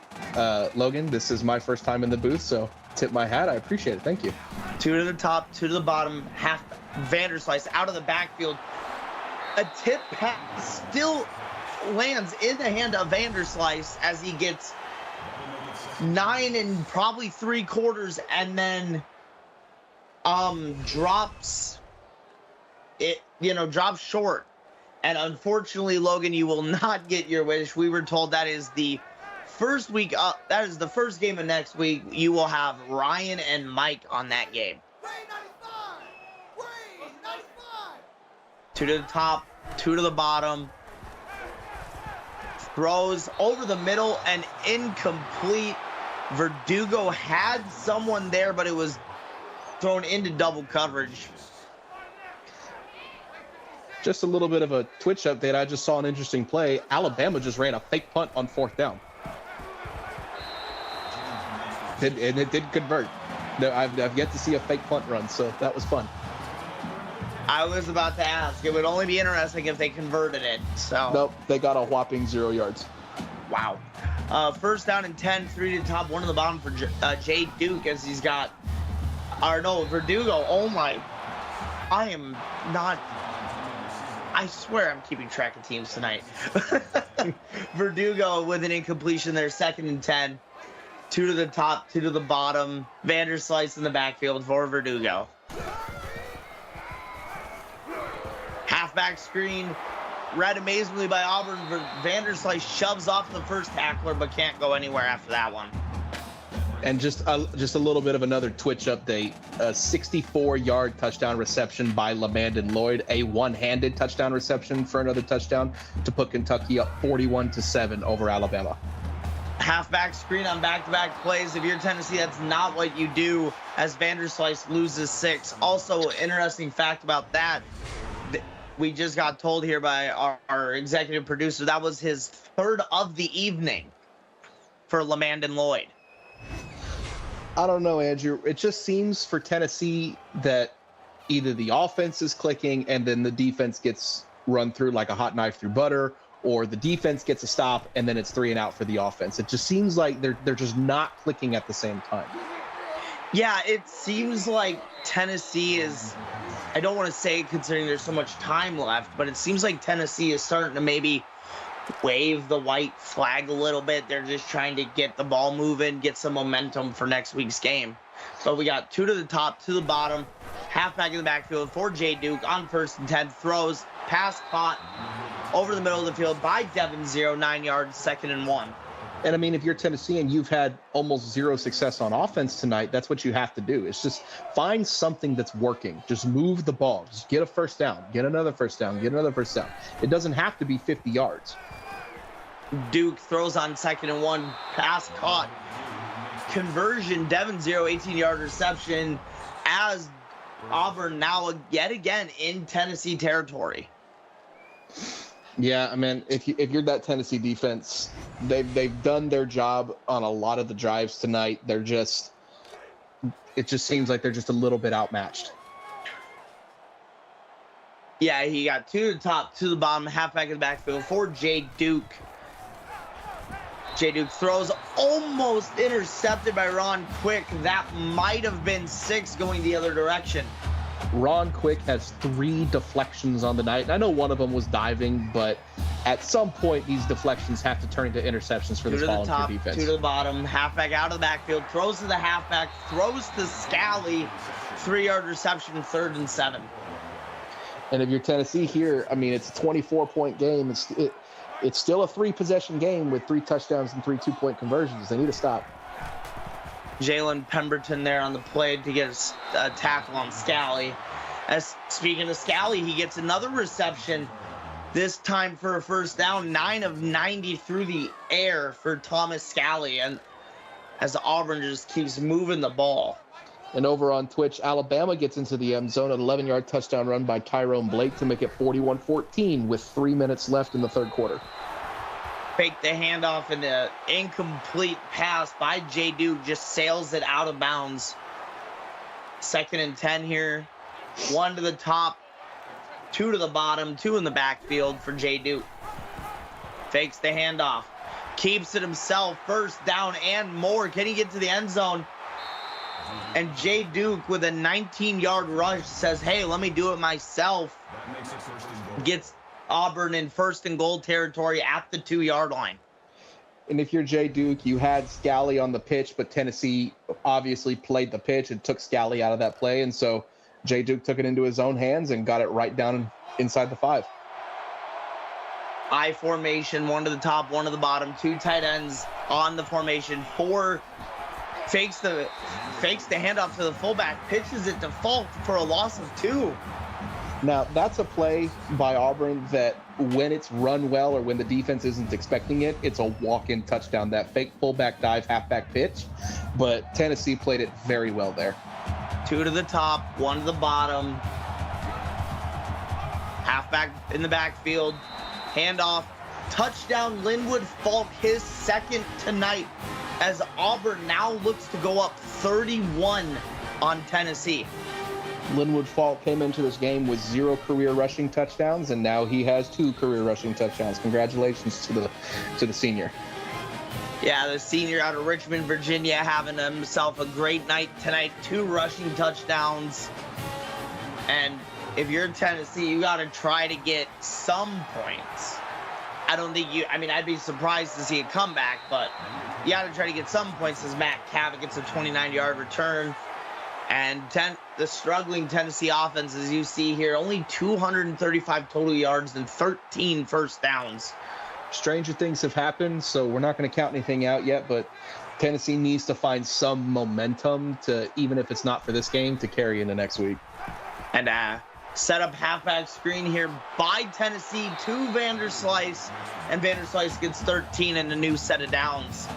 Logan. This is my first time in the booth, so tip my hat. I appreciate it. Thank you. 2 to the top, 2 to the bottom. Half Vanderslice out of the backfield. A tip pass still lands in the hand of Vanderslice as he gets 9 and probably 3/4, and then drops short. And unfortunately, Logan, you will not get your wish. We were told that is the first week up. That is the first game of next week. You will have Ryan and Mike on that game. 2 to the top, 2 to the bottom. Throws over the middle and incomplete. Verdugo had someone there, but it was thrown into double coverage. Just a little bit of a Twitch update. I just saw an interesting play. Alabama just ran a fake punt on 4th down. And it did convert. I've yet to see a fake punt run, so that was fun. I was about to ask. It would only be interesting if they converted it. So nope, they got a whopping 0 yards. Wow. 1st down and 10, 3 to the top, 1 to the bottom for Jay Duke as he's got, Verdugo. Oh my, I swear I'm keeping track of teams tonight. Verdugo with an incompletion there, 2nd and 10. 2 to the top, 2 to the bottom. Vanderslice in the backfield for Verdugo. Halfback screen, read amazingly by Auburn. Vanderslice shoves off the first tackler, but can't go anywhere after that one. And just a little bit of another Twitch update. A 64-yard touchdown reception by Lamandon Lloyd. A one-handed touchdown reception for another touchdown to put Kentucky up 41-7 over Alabama. Halfback screen on back-to-back plays. If you're Tennessee, that's not what you do. as Vanderslice loses 6. Also, interesting fact about that, we just got told here by our executive producer, that was his 3rd of the evening for Lamandon Lloyd. I don't know, Andrew. It just seems for Tennessee that either the offense is clicking and then the defense gets run through like a hot knife through butter, or the defense gets a stop and then it's 3 and out for the offense. It just seems like they're just not clicking at the same time. Yeah, it seems like Tennessee is, I don't want to say considering there's so much time left, but it seems like Tennessee is starting to maybe wave the white flag a little bit. They're just trying to get the ball moving, get some momentum for next week's game. So we got 2 to the top, 2 to the bottom, halfback in the backfield for Jay Duke on 1st and 10, throws, pass caught over the middle of the field by Devin 0, 9 yards, 2nd and 1. And I mean, if you're Tennessee and you've had almost 0 success on offense tonight, that's what you have to do. It's just find something that's working. Just move the ball. Just get a 1st down, get another 1st down, get another 1st down. It doesn't have to be 50 yards. Duke throws on 2nd and 1, pass caught. Conversion, Devin 0, 18-yard reception as Auburn now yet again in Tennessee territory. Yeah, I mean, if you're that Tennessee defense, they've done their job on a lot of the drives tonight. It just seems like they're just a little bit outmatched. Yeah, he got 2 to the top, 2 to the bottom, halfback in the backfield for Jay Duke. Jay Duke throws, almost intercepted by Ron Quick. That might have been 6 going the other direction. Ron Quick has 3 deflections on the night. And I know one of them was diving, but at some point, these deflections have to turn into interceptions for this volunteer defense. 2 to the bottom, halfback out of the backfield, throws to the halfback, throws to Scally, 3-yard reception, 3rd and 7. And if you're Tennessee here, I mean, it's a 24-point game. It's still a 3-possession game with 3 touchdowns and 3 2-point conversions. They need to stop. Jalen Pemberton there on the play to get a tackle on Scally. As speaking of Scally, he gets another reception, this time for a 1st down, 9 of 90 through the air for Thomas Scally, and as Auburn just keeps moving the ball. And over on Twitch, Alabama gets into the end zone, an 11-yard touchdown run by Tyrone Blake to make it 41-14 with 3 minutes left in the 3rd quarter. Fake the handoff, and the incomplete pass by Jay Duke just sails it out of bounds. 2nd and 10 here. 1 to the top, 2 to the bottom, 2 in the backfield for Jay Duke. Fakes the handoff. Keeps it himself. 1st down and more. Can he get to the end zone? And Jay Duke with a 19-yard rush says, hey, let me do it myself. Gets Auburn in 1st and goal territory at the 2-yard line. And if you're Jay Duke, you had Scally on the pitch, but Tennessee obviously played the pitch and took Scally out of that play. And so Jay Duke took it into his own hands and got it right down inside the 5. I formation, 1 to the top, 1 to the bottom, 2 tight ends on the formation. 4 fakes the handoff to the fullback, pitches it to Falk for a loss of 2. Now, that's a play by Auburn that when it's run well or when the defense isn't expecting it, it's a walk-in touchdown, that fake fullback dive, halfback pitch. But Tennessee played it very well there. 2 to the top, 1 to the bottom. Halfback in the backfield. Handoff. Touchdown, Linwood Falk, his 2nd tonight, as Auburn now looks to go up 31 on Tennessee. Linwood Falk came into this game with 0 career rushing touchdowns, and now he has 2 career rushing touchdowns. Congratulations to the senior. Yeah, the senior out of Richmond, Virginia, having himself a great night tonight. 2 rushing touchdowns. And if you're Tennessee, you got to try to get some points. I'd be surprised to see a comeback, but you got to try to get some points as Matt Cavett gets a 29-yard return. And the struggling Tennessee offense, as you see here, only 235 total yards and 13 1st downs. Stranger things have happened, so we're not going to count anything out yet, but Tennessee needs to find some momentum to, even if it's not for this game, to carry into next week. And set up halfback screen here by Tennessee to Vanderslice, and Vanderslice gets 13 and a new set of downs.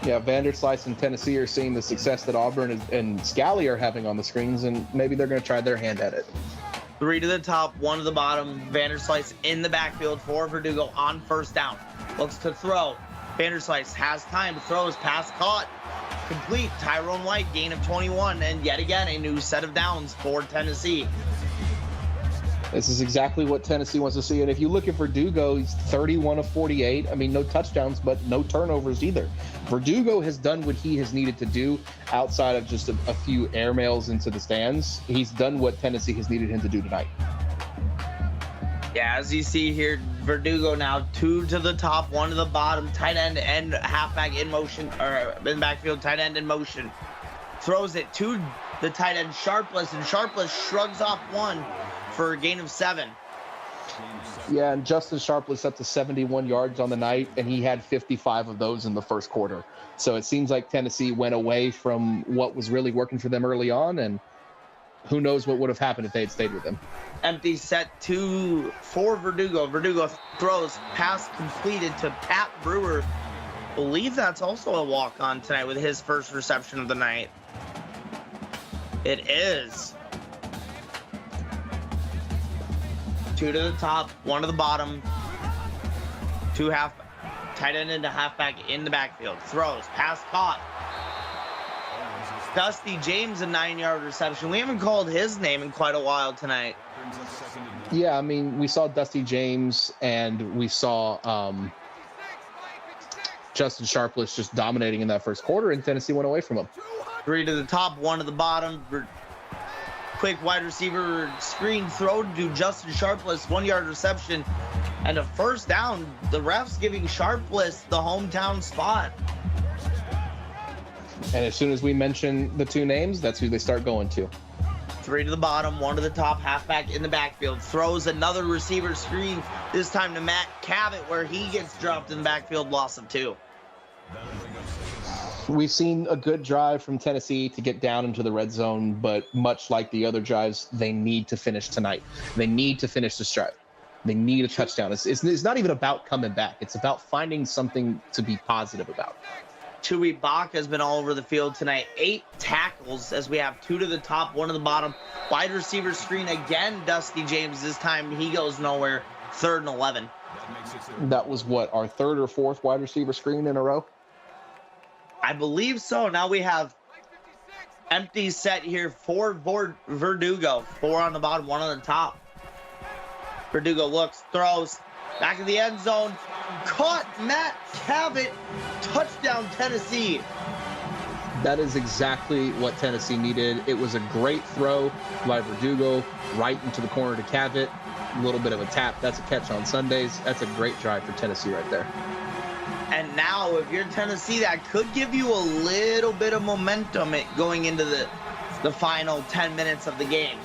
Yeah, Vanderslice and Tennessee are seeing the success that Auburn and Scally are having on the screens, and maybe they're going to try their hand at it. 3 to the top, 1 to the bottom. Vanderslice in the backfield for Verdugo on first down. Looks to throw. Vanderslice has time, throws, pass caught. Complete. Tyrone White, gain of 21, and yet again a new set of downs for Tennessee. This is exactly what Tennessee wants to see. And if you look at Verdugo, he's 31 of 48. I mean, no touchdowns, but no turnovers either. Verdugo has done what he has needed to do outside of just a few airmails into the stands. He's done what Tennessee has needed him to do tonight. Yeah, as you see here, Verdugo now 2 to the top, 1 to the bottom, tight end and halfback in motion, or in backfield, tight end in motion. Throws it to the tight end, Sharpless, and Sharpless shrugs off 1 for a gain of 7. Yeah, and Justin Sharpless up to 71 yards on the night, and he had 55 of those in the first quarter. So it seems like Tennessee went away from what was really working for them early on, and who knows what would have happened if they had stayed with him. Empty set 2 for Verdugo. Verdugo throws, pass completed to Pat Brewer. Believe that's also a walk-on tonight with his first reception of the night. It is. 2 to the top, 1 to the bottom. 2 tight end into halfback in the backfield. Throws, pass caught. Dusty James, a 9-yard reception. We haven't called his name in quite a while tonight. Yeah, I mean, we saw Dusty James and we saw Justin Sharpless just dominating in that first quarter, and Tennessee went away from him. 3 to the top, 1 to the bottom. Quick wide receiver screen throw to Justin Sharpless, 1-yard reception, and a first down. The refs giving Sharpless the hometown spot. And as soon as we mention the 2 names, that's who they start going to. 3 to the bottom, 1 to the top, halfback in the backfield. Throws another receiver screen, this time to Matt Cabot, where he gets dropped in the backfield, loss of 2. We've seen a good drive from Tennessee to get down into the red zone, but much like the other drives, they need to finish tonight. They need to finish this drive. They need a touchdown. It's not even about coming back. It's about finding something to be positive about. Chewy Bach has been all over the field tonight. 8 tackles as we have 2 to the top, 1 to the bottom. Wide receiver screen again, Dusty James. This time he goes nowhere. 3rd and 11. That was what, our 3rd or 4th wide receiver screen in a row? I believe so. Now we have empty set here for Verdugo. 4 on the bottom, 1 on the top. Verdugo looks, throws, back in the end zone. Caught Matt Cabot. Touchdown, Tennessee. That is exactly what Tennessee needed. It was a great throw by Verdugo right into the corner to Cabot. A little bit of a tap. That's a catch on Sundays. That's a great drive for Tennessee right there. And now, if you're Tennessee, that could give you a little bit of momentum going into the final 10 minutes of the game.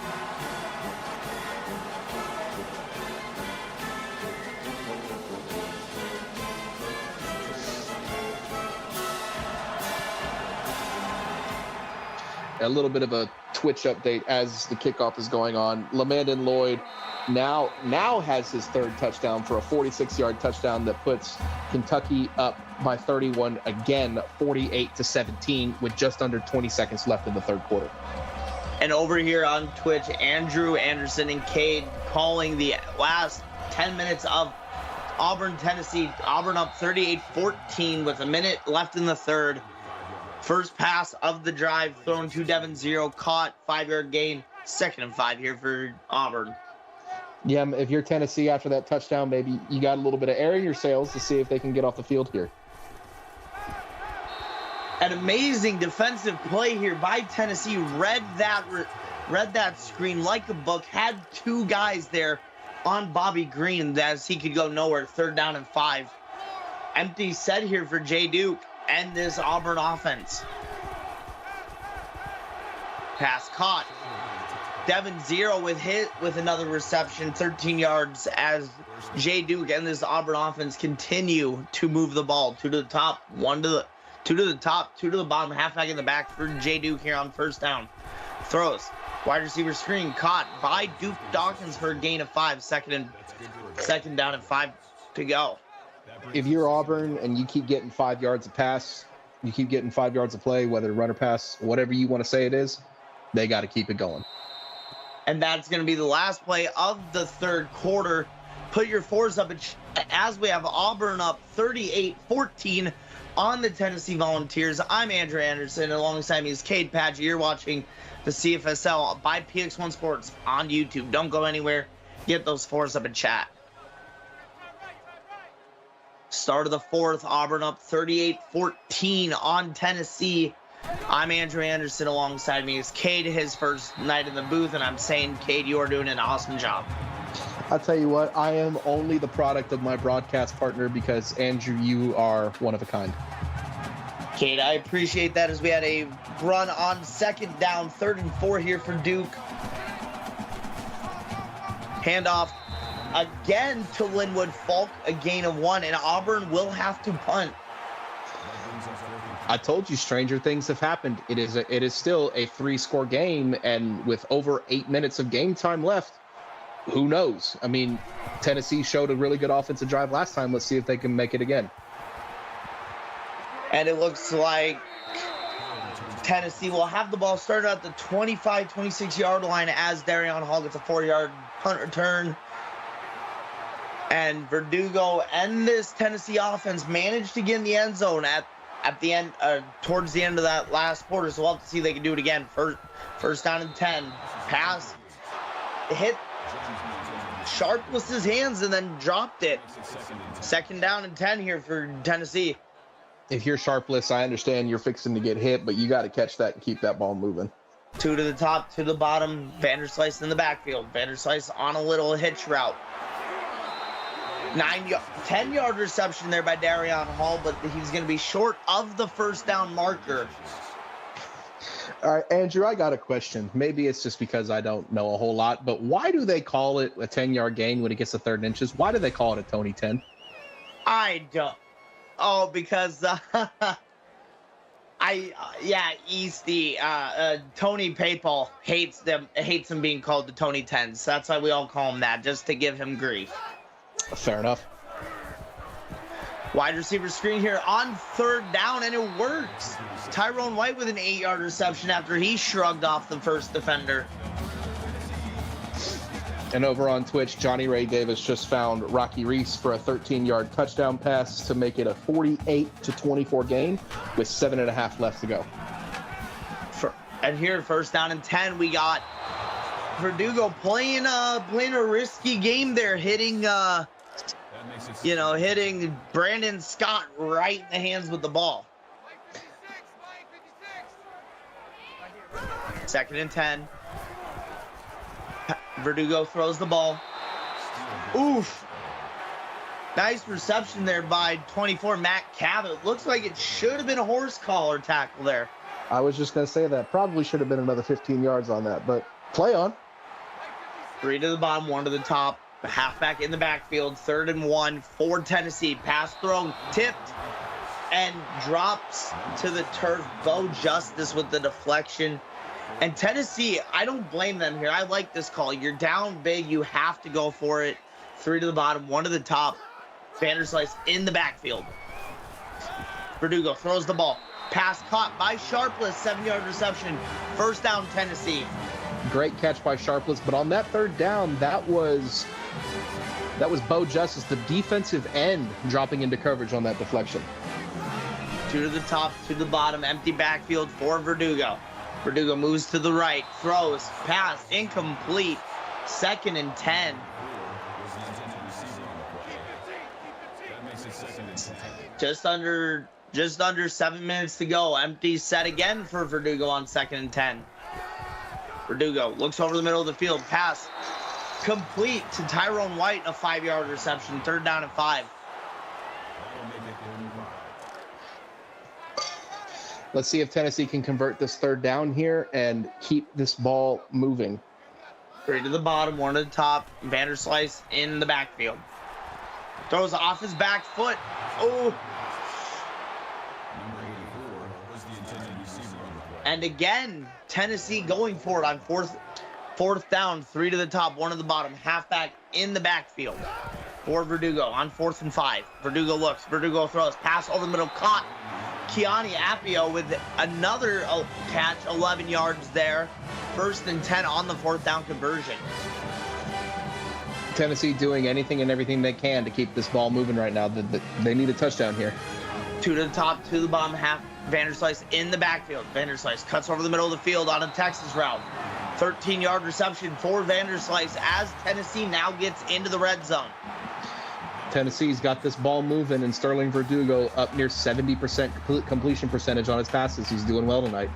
A little bit of a Twitch update as the kickoff is going on. Lamandon Lloyd now has his 3rd touchdown for a 46-yard touchdown that puts Kentucky up by 31 again, 48-17, with just under 20 seconds left in the 3rd quarter. And over here on Twitch, Andrew Anderson and Cade calling the last 10 minutes of Auburn, Tennessee. Auburn up 38-14 with a minute left in the 3rd. First pass of the drive thrown to Devin Zero, caught, 5-yard gain, 2nd and 5 here for Auburn. Yeah, if you're Tennessee after that touchdown, maybe you got a little bit of air in your sails to see if they can get off the field here. An amazing defensive play here by Tennessee. Read that screen like a book. Had 2 guys there on Bobby Green as he could go nowhere. 3rd down and 5. Empty set here for Jay Duke and this Auburn offense. Pass caught. Devin Zero with another reception, 13 yards, as Jay Duke and this Auburn offense continue to move the ball. 2 to the top, 2 to the top, 2 to the bottom, halfback in the back for Jay Duke here on first down. Throws, wide receiver screen, caught by Duke Dawkins for a gain of 5, second down and 5 to go. If you're Auburn and you keep getting 5 yards of pass, You keep getting 5 yards of play, whether run or pass, whatever you want to say it is, they got to keep it going. And that's going to be the last play of the third quarter. Put your fours up as we have Auburn up 38-14 on the Tennessee Volunteers. I'm Andrew Anderson. Alongside me is Cade Padgett. You're watching the CFSL by PX1 Sports on YouTube. Don't go anywhere. Get those fours up in chat. Start of the fourth, Auburn up 38-14 on Tennessee. I'm Andrew Anderson. Alongside me is Cade, his first night in the booth, and I'm saying, Cade, you are doing an awesome job. I'll tell you what, I am only the product of my broadcast partner because, Andrew, you are one of a kind. Cade, I appreciate that as we had a run on second down, 3rd and 4 here for Duke. Handoff again to Linwood Falk, a gain of 1, and Auburn will have to punt. I told you stranger things have happened. It is still a 3-score game, and with over 8 minutes of game time left, who knows? I mean, Tennessee showed a really good offensive drive last time. Let's see if they can make it again. And it looks like Tennessee will have the ball started at the 25, 26-yard line as Darion Hall gets a 4-yard punt return. And Verdugo and this Tennessee offense managed to get in the end zone at the end, towards the end of that last quarter. So we'll have to see if they can do it again. First down and 10. Pass. Hit Sharpless's hands and then dropped it. 2nd down and 10 here for Tennessee. If you're Sharpless, I understand you're fixing to get hit, but you got to catch that and keep that ball moving. 2 to the top, 2 to the bottom. Vanderslice in the backfield. Vanderslice on a little hitch route. 10-yard reception there by Darion Hall, but he's going to be short of the first down marker. All right, Andrew, I got a question. Maybe it's just because I don't know a whole lot, but why do they call it a 10-yard gain when it gets to 3rd and inches? Why do they call it a Tony 10? I don't. Oh, because Easty, Tony Papal hates him being called the Tony 10s. That's why we all call him that, just to give him grief. Fair enough. Wide receiver screen here on 3rd down, and it works. Tyrone White with an 8-yard reception after he shrugged off the first defender. And over on Twitch, Johnny Ray Davis just found Rocky Reese for a 13-yard touchdown pass to make it a 48-24 game with 7.5 left to go. And here, 1st down and 10, we got Verdugo playing a risky game there, hitting Brandon Scott right in the hands with the ball. 2nd and 10. Verdugo throws the ball. Oof. Nice reception there by 24, Matt Cabot. Looks like it should have been a horse collar tackle there. I was just going to say that. Probably should have been another 15 yards on that, but play on. 3 to the bottom, 1 to the top. The halfback in the backfield. 3rd and 1 for Tennessee. Pass thrown, tipped, and drops to the turf. Bo Justice with the deflection. And Tennessee, I don't blame them here. I like this call. You're down big. You have to go for it. 3 to the bottom, 1 to the top. Vanderslice in the backfield. Verdugo throws the ball. Pass caught by Sharpless. 7-yard reception. 1st down, Tennessee. Great catch by Sharpless, but on that 3rd down, that was Bo Justice, the defensive end, dropping into coverage on that deflection. 2 to the top, 2 to the bottom, empty backfield for Verdugo. Verdugo moves to the right, throws, pass, incomplete. 2nd and 10. Just under 7 minutes to go. Empty set again for Verdugo on 2nd and 10. Verdugo looks over the middle of the field. Pass complete to Tyrone White, a 5-yard reception. 3rd down and 5. Let's see if Tennessee can convert this 3rd down here and keep this ball moving. 3 to the bottom, 1 to the top. Vanderslice in the backfield. Throws off his back foot. Oh. And again, Tennessee going for it on fourth down, 3 to the top, 1 to the bottom. Halfback in the backfield for Verdugo on 4th and 5. Verdugo looks. Verdugo throws. Pass over the middle. Caught Keani Appio with another catch, 11 yards there. 1st and 10 on the 4th down conversion. Tennessee doing anything and everything they can to keep this ball moving right now. They need a touchdown here. 2 to the top, 2 to the bottom half. Vanderslice in the backfield. Vanderslice cuts over the middle of the field on a Texas route. 13-yard reception for Vanderslice as Tennessee now gets into the red zone. Tennessee's got this ball moving, and Sterling Verdugo up near 70% completion percentage on his passes. He's doing well tonight.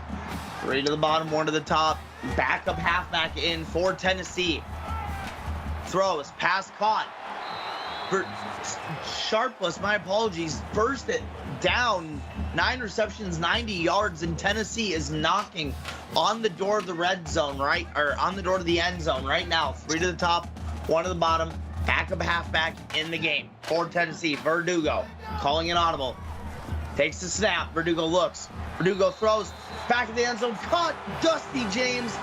3 to the bottom, 1 to the top. Backup halfback in for Tennessee. Throws, pass caught. Sharpless, my apologies. 1st down, 9 receptions, 90 yards, and Tennessee is knocking on the door of the red zone, right? Or on the door of the end zone right now. 3 to the top, 1 to the bottom. Backup halfback in the game for Tennessee. Verdugo calling an audible. Takes the snap. Verdugo looks. Verdugo throws. Back of the end zone. Caught. Dusty James.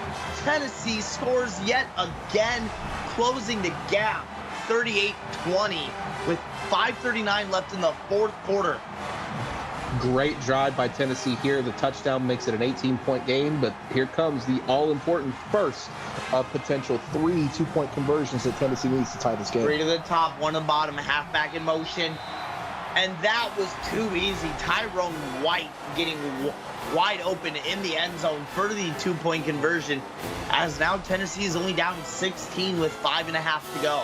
Tennessee scores yet again, closing the gap. 38-20 with 5:39 left in the 4th quarter. Great drive by Tennessee here. The touchdown makes it an 18-point game, but here comes the all-important first of potential 3 2-point conversions that Tennessee needs to tie this game. 3 to the top, 1 to the bottom, halfback in motion. And that was too easy. Tyrone White getting wide open in the end zone for the 2-point conversion, as now Tennessee is only down 16 with 5.5 to go.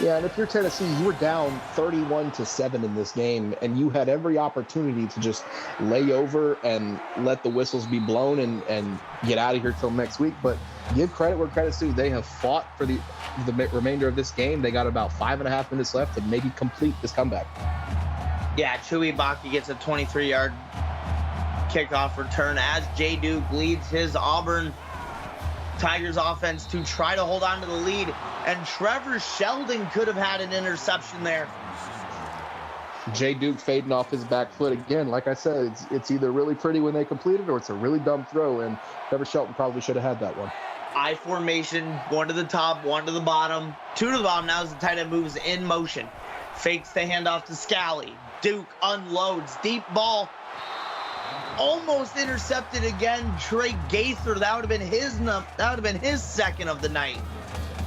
Yeah, and if you're Tennessee, you were down 31-7 in this game, and you had every opportunity to just lay over and let the whistles be blown and get out of here till next week. But give credit where credit's due. They have fought for the remainder of this game. They got about 5.5 minutes left to maybe complete this comeback. Yeah, Chewy Baki gets a 23-yard kickoff return as Jay Duke leads his Auburn Tigers offense to try to hold on to the lead, and Trevor Sheldon could have had an interception there. Jay Duke fading off his back foot again. Like I said, it's either really pretty when they complete it or it's a really dumb throw, and Trevor Shelton probably should have had that one. I formation, 1 to the top, 1 to the bottom, 2 to the bottom now as the tight end moves in motion. Fakes the handoff to Scally. Duke unloads, deep ball. Almost intercepted again. Trey Gaither, that would have been his second of the night.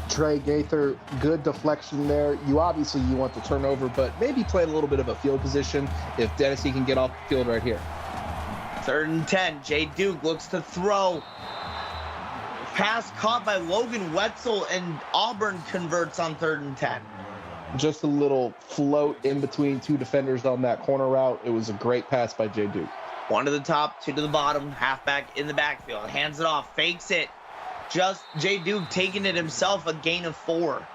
Trey Gaither, good deflection there. You want the turnover, but maybe play a little bit of a field position if Tennessee can get off the field right here. 3rd and 10. Jay Duke looks to throw. Pass caught by Logan Wetzel, and Auburn converts on 3rd and 10. Just a little float in between 2 defenders on that corner route. It was a great pass by Jay Duke. 1 to the top, 2 to the bottom, halfback in the backfield. Hands it off, fakes it. Just Jay Duke taking it himself, a gain of 4.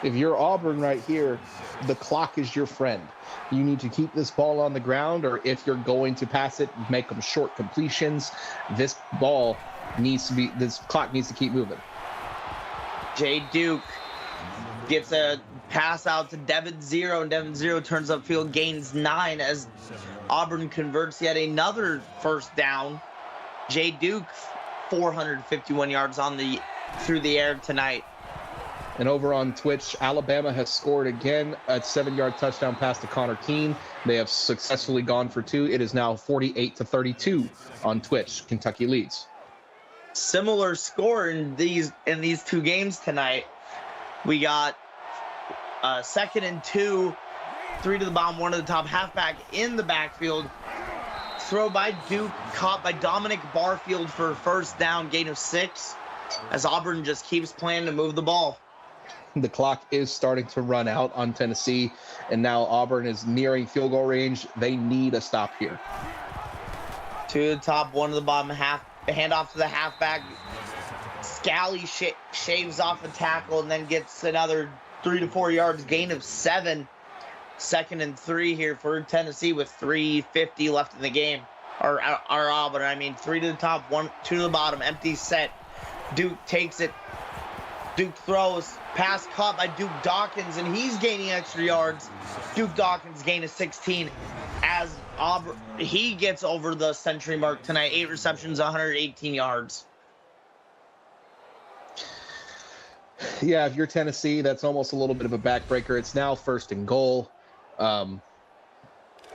If you're Auburn right here, the clock is your friend. You need to keep this ball on the ground, or if you're going to pass it, make them short completions. This clock needs to keep moving. Jay Duke gets a pass out to Devin Zero, and Devin Zero turns upfield, gains 9 as Auburn converts yet another 1st down. Jay Duke, 451 yards through the air tonight. And over on Twitch, Alabama has scored again, a 7-yard touchdown pass to Connor Keene. They have successfully gone for 2. It is now 48-32 on Twitch. Kentucky leads. Similar score in these 2 games tonight. We got 2nd and 2, 3 to the bottom, 1 to the top, halfback in the backfield. Throw by Duke, caught by Dominic Barfield for a 1st down, gain of 6, as Auburn just keeps playing to move the ball. The clock is starting to run out on Tennessee, and now Auburn is nearing field goal range. They need a stop here. 2 to the top, 1 to the bottom, handoff to the halfback. Scally shaves off a tackle and then gets another 3 to 4 yards, gain of 7. 2nd and 3 here for Tennessee with 3:50 left in the game. Or Auburn, 3 to the top, 2 to the bottom, empty set. Duke takes it. Duke throws. Pass caught by Duke Dawkins, and he's gaining extra yards. Duke Dawkins gain of 16 as Auburn, he gets over the century mark tonight. 8 receptions, 118 yards. Yeah, if you're Tennessee, that's almost a little bit of a backbreaker. It's now 1st and goal.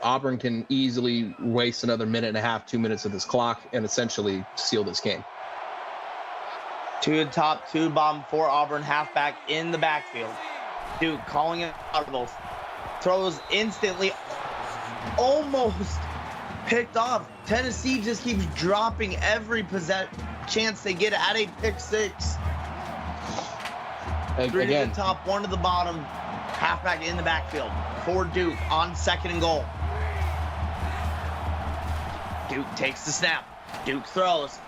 Auburn can easily waste another minute and a half, 2 minutes of this clock and essentially seal this game. To the top, to the bottom for Auburn, halfback in the backfield. Duke calling it audible. Throws instantly, almost picked off. Tennessee just keeps dropping every chance they get at a pick six. Three to the top, one to the bottom. Halfback in the backfield for Duke on 2nd and goal. Duke takes the snap. Duke throws.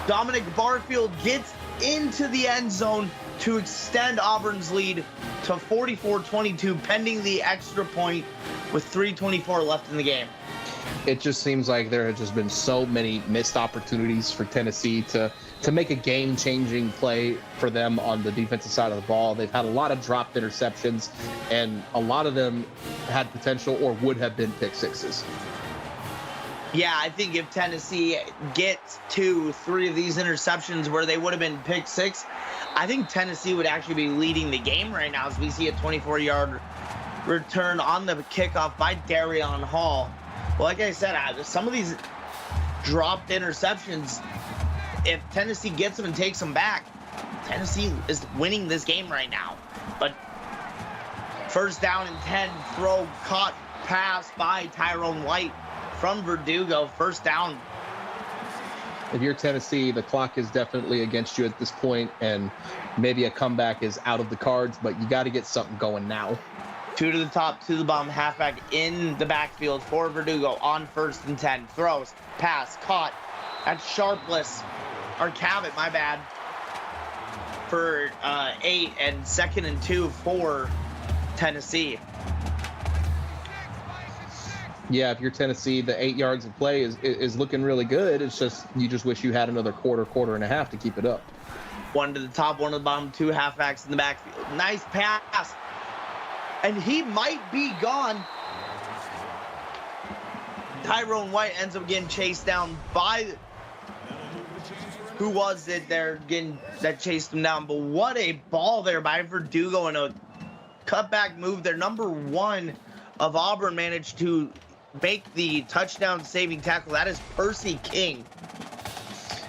Dominic Barfield gets into the end zone to extend Auburn's lead to 44-22, pending the extra point with 3:24 left in the game. It just seems like there have just been so many missed opportunities for Tennessee to make a game-changing play for them on the defensive side of the ball. They've had a lot of dropped interceptions, and a lot of them had potential or would have been pick sixes. Yeah, I think if Tennessee gets 2-3 of these interceptions where they would have been pick six, I think Tennessee would actually be leading the game right now as we see a 24-yard return on the kickoff by Darion Hall. Well, like I said, some of these dropped interceptions, if Tennessee gets them and takes them back, Tennessee is winning this game right now. But 1st down and 10, throw caught pass by Tyrone White from Verdugo. 1st down. If you're Tennessee, the clock is definitely against you at this point, and maybe a comeback is out of the cards, but you got to get something going now. 2 to the top, 2 to the bottom, halfback in the backfield for Verdugo on 1st and 10. Throws, pass, caught. That's Sharpless. Or Cabot, my bad. For 8 and 2nd and 2 for Tennessee. Yeah, if you're Tennessee, the 8 yards of play is looking really good. It's just you just wish you had another quarter and a half to keep it up. 1 to the top, 1 to the bottom, 2 halfbacks in the backfield. Nice pass. And he might be gone. Tyrone White ends up getting chased down by who was it there that chased him down? But what a ball there by Verdugo and a cutback move. Their number 1 of Auburn managed to make the touchdown saving tackle. That is Percy King.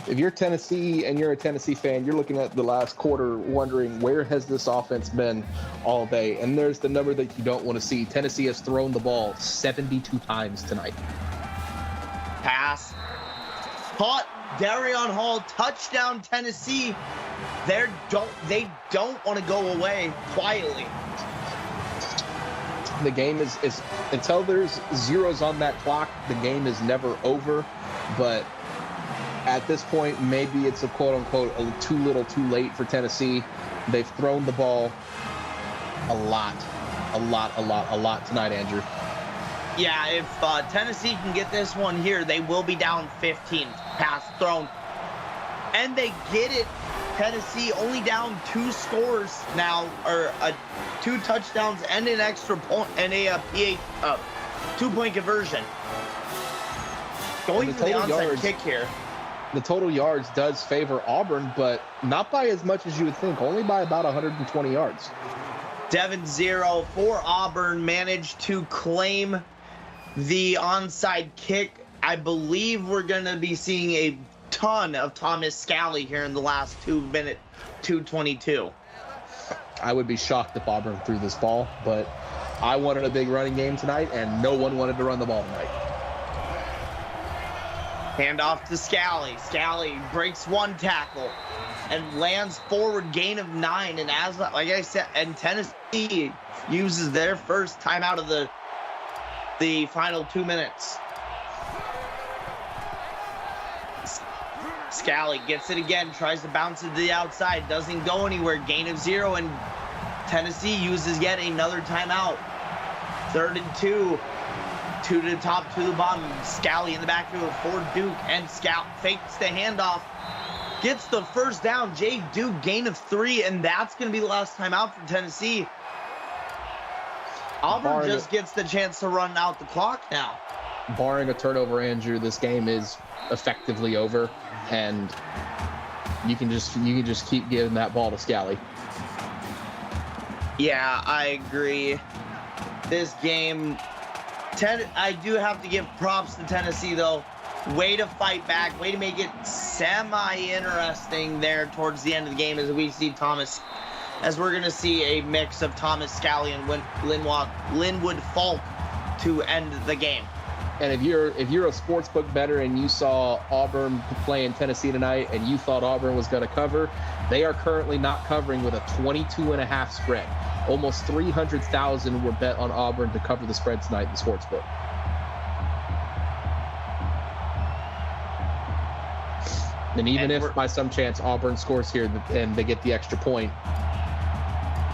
If you're Tennessee and you're a Tennessee fan, you're looking at the last quarter wondering where has this offense been all day? And there's the number that you don't want to see. Tennessee has thrown the ball 72 times tonight. Pass. Caught. Darion Hall. Touchdown Tennessee. They don't want to go away quietly. The game is until there's zeros on that clock, the game is never over. But at this point, maybe it's a quote-unquote too little, too late for Tennessee. They've thrown the ball a lot tonight, Andrew. Yeah, if Tennessee can get this one here, they will be down 15. Pass thrown. And they get it. Tennessee only down 2 scores now, or 2 touchdowns and an extra point, and a 2-point conversion. Going for the onside kick here. The total yards does favor Auburn, but not by as much as you would think, only by about 120 yards. Devin Zero for Auburn managed to claim the onside kick. I believe we're going to be seeing a ton of Thomas Scally here in the last 2:22. I would be shocked if Auburn threw this ball, but I wanted a big running game tonight, and no one wanted to run the ball tonight. Hand off to Scally. Scally breaks 1 tackle and lands forward, gain of 9. And as like I said, and Tennessee uses their first timeout of the final 2 minutes. Scally gets it again, tries to bounce it to the outside, doesn't go anywhere. Gain of 0, and Tennessee uses yet another timeout. 3rd and 2. 2 to the top, 2 to the bottom. Scally in the backfield for Duke, and Scout fakes the handoff. Gets the 1st down. Jay Duke, gain of 3, and that's going to be the last timeout for Tennessee. Auburn just gets the chance to run out the clock now. Barring a turnover, Andrew, this game is effectively over, and you can just keep giving that ball to Scally. Yeah, I agree. this game. I do have to give props to Tennessee, though. Way to fight back. Way to make it semi-interesting there towards the end of the game as we see Thomas, as we're going to see a mix of Thomas Scally and Linwood Falk to end the game. And if you're a sportsbook bettor and you saw Auburn playing Tennessee tonight and you thought Auburn was going to cover, they are currently not covering with a 22.5 spread. Almost 300,000 were bet on Auburn to cover the spread tonight in the sportsbook. And even if by some chance Auburn scores here and they get the extra point,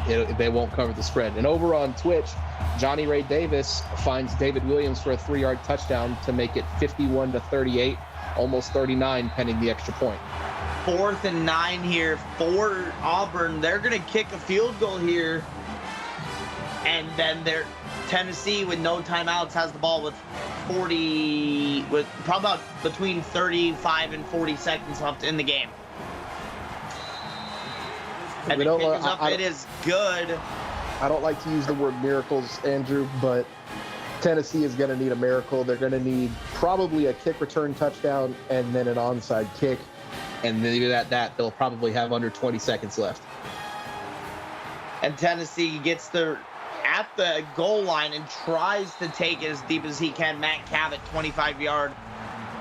they won't cover the spread. And over on Twitch, Johnny Ray Davis finds David Williams for a 3-yard touchdown to make it 51-38, almost 39 pending the extra point. 4th and 9 here for Auburn. They're going to kick a field goal here. And then Tennessee, with no timeouts, has the ball with probably about between 35 and 40 seconds left in the game. And the kick is up. It is good. I don't like to use the word miracles, Andrew, but Tennessee is going to need a miracle. They're going to need probably a kick return touchdown and then an onside kick. And then even at that, they'll probably have under 20 seconds left. And Tennessee gets at the goal line and tries to take it as deep as he can. Matt Cavett, 25-yard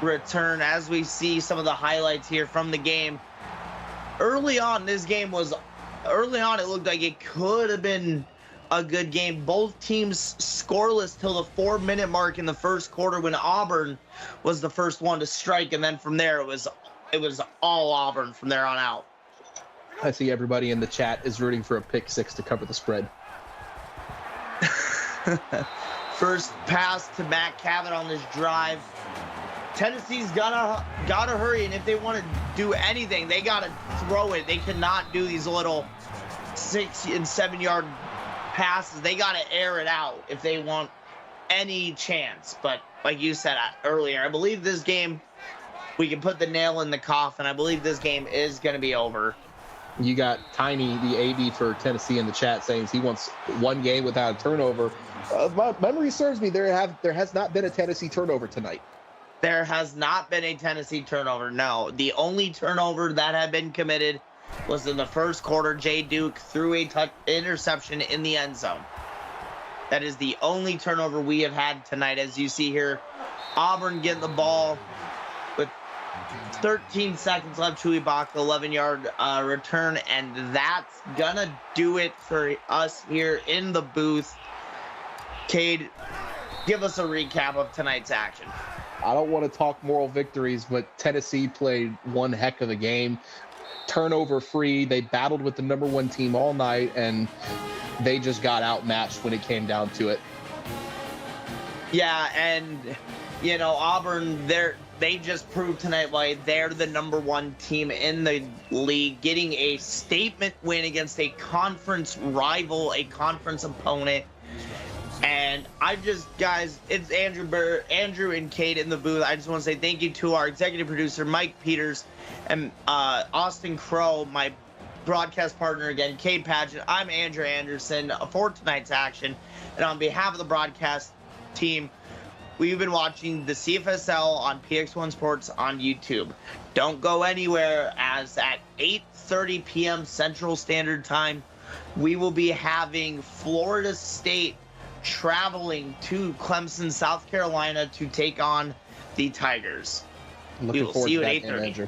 return. As we see some of the highlights here from the game. Early on, it looked like it could have been a good game. Both teams scoreless till the 4-minute mark in the first quarter when Auburn was the first one to strike. And then from there, it was all Auburn from there on out. I see everybody in the chat is rooting for a pick 6 to cover the spread. First pass to Matt Cavett on this drive. Tennessee's gotta hurry, and if they want to do anything, they gotta throw it. They cannot do these little 6 and 7 yard passes. They gotta air it out if they want any chance. But like you said earlier, I believe this game, we can put the nail in the coffin. I believe this game is gonna be over. You got Tiny, the AD for Tennessee, in the chat saying he wants one game without a turnover. My memory serves me, there has not been a Tennessee turnover tonight. There has not been a Tennessee turnover, no. The only turnover that had been committed was in the first quarter. Jay Duke threw a interception in the end zone. That is the only turnover we have had tonight. As you see here, Auburn getting the ball with 13 seconds left. Chewy Bach, 11-yard return, and that's gonna do it for us here in the booth. Cade, give us a recap of tonight's action. I don't want to talk moral victories, but Tennessee played one heck of a game. Turnover free. They battled with the number 1 team all night, and they just got outmatched when it came down to it. Yeah, and Auburn, they just proved tonight why they're the number 1 team in the league, getting a statement win against a conference rival, a conference opponent. And guys, it's Andrew and Kate in the booth. I just want to say thank you to our executive producer, Mike Peters, and Austin Crow, my broadcast partner again, Kate Pageant. I'm Andrew Anderson for tonight's action. And on behalf of the broadcast team, we've been watching the CFSL on PX1 Sports on YouTube. Don't go anywhere, as at 8:30 p.m. Central Standard Time, we will be having Florida State traveling to Clemson, South Carolina to take on the Tigers. Looking we will forward see you to at that game, 8:30. Andrew.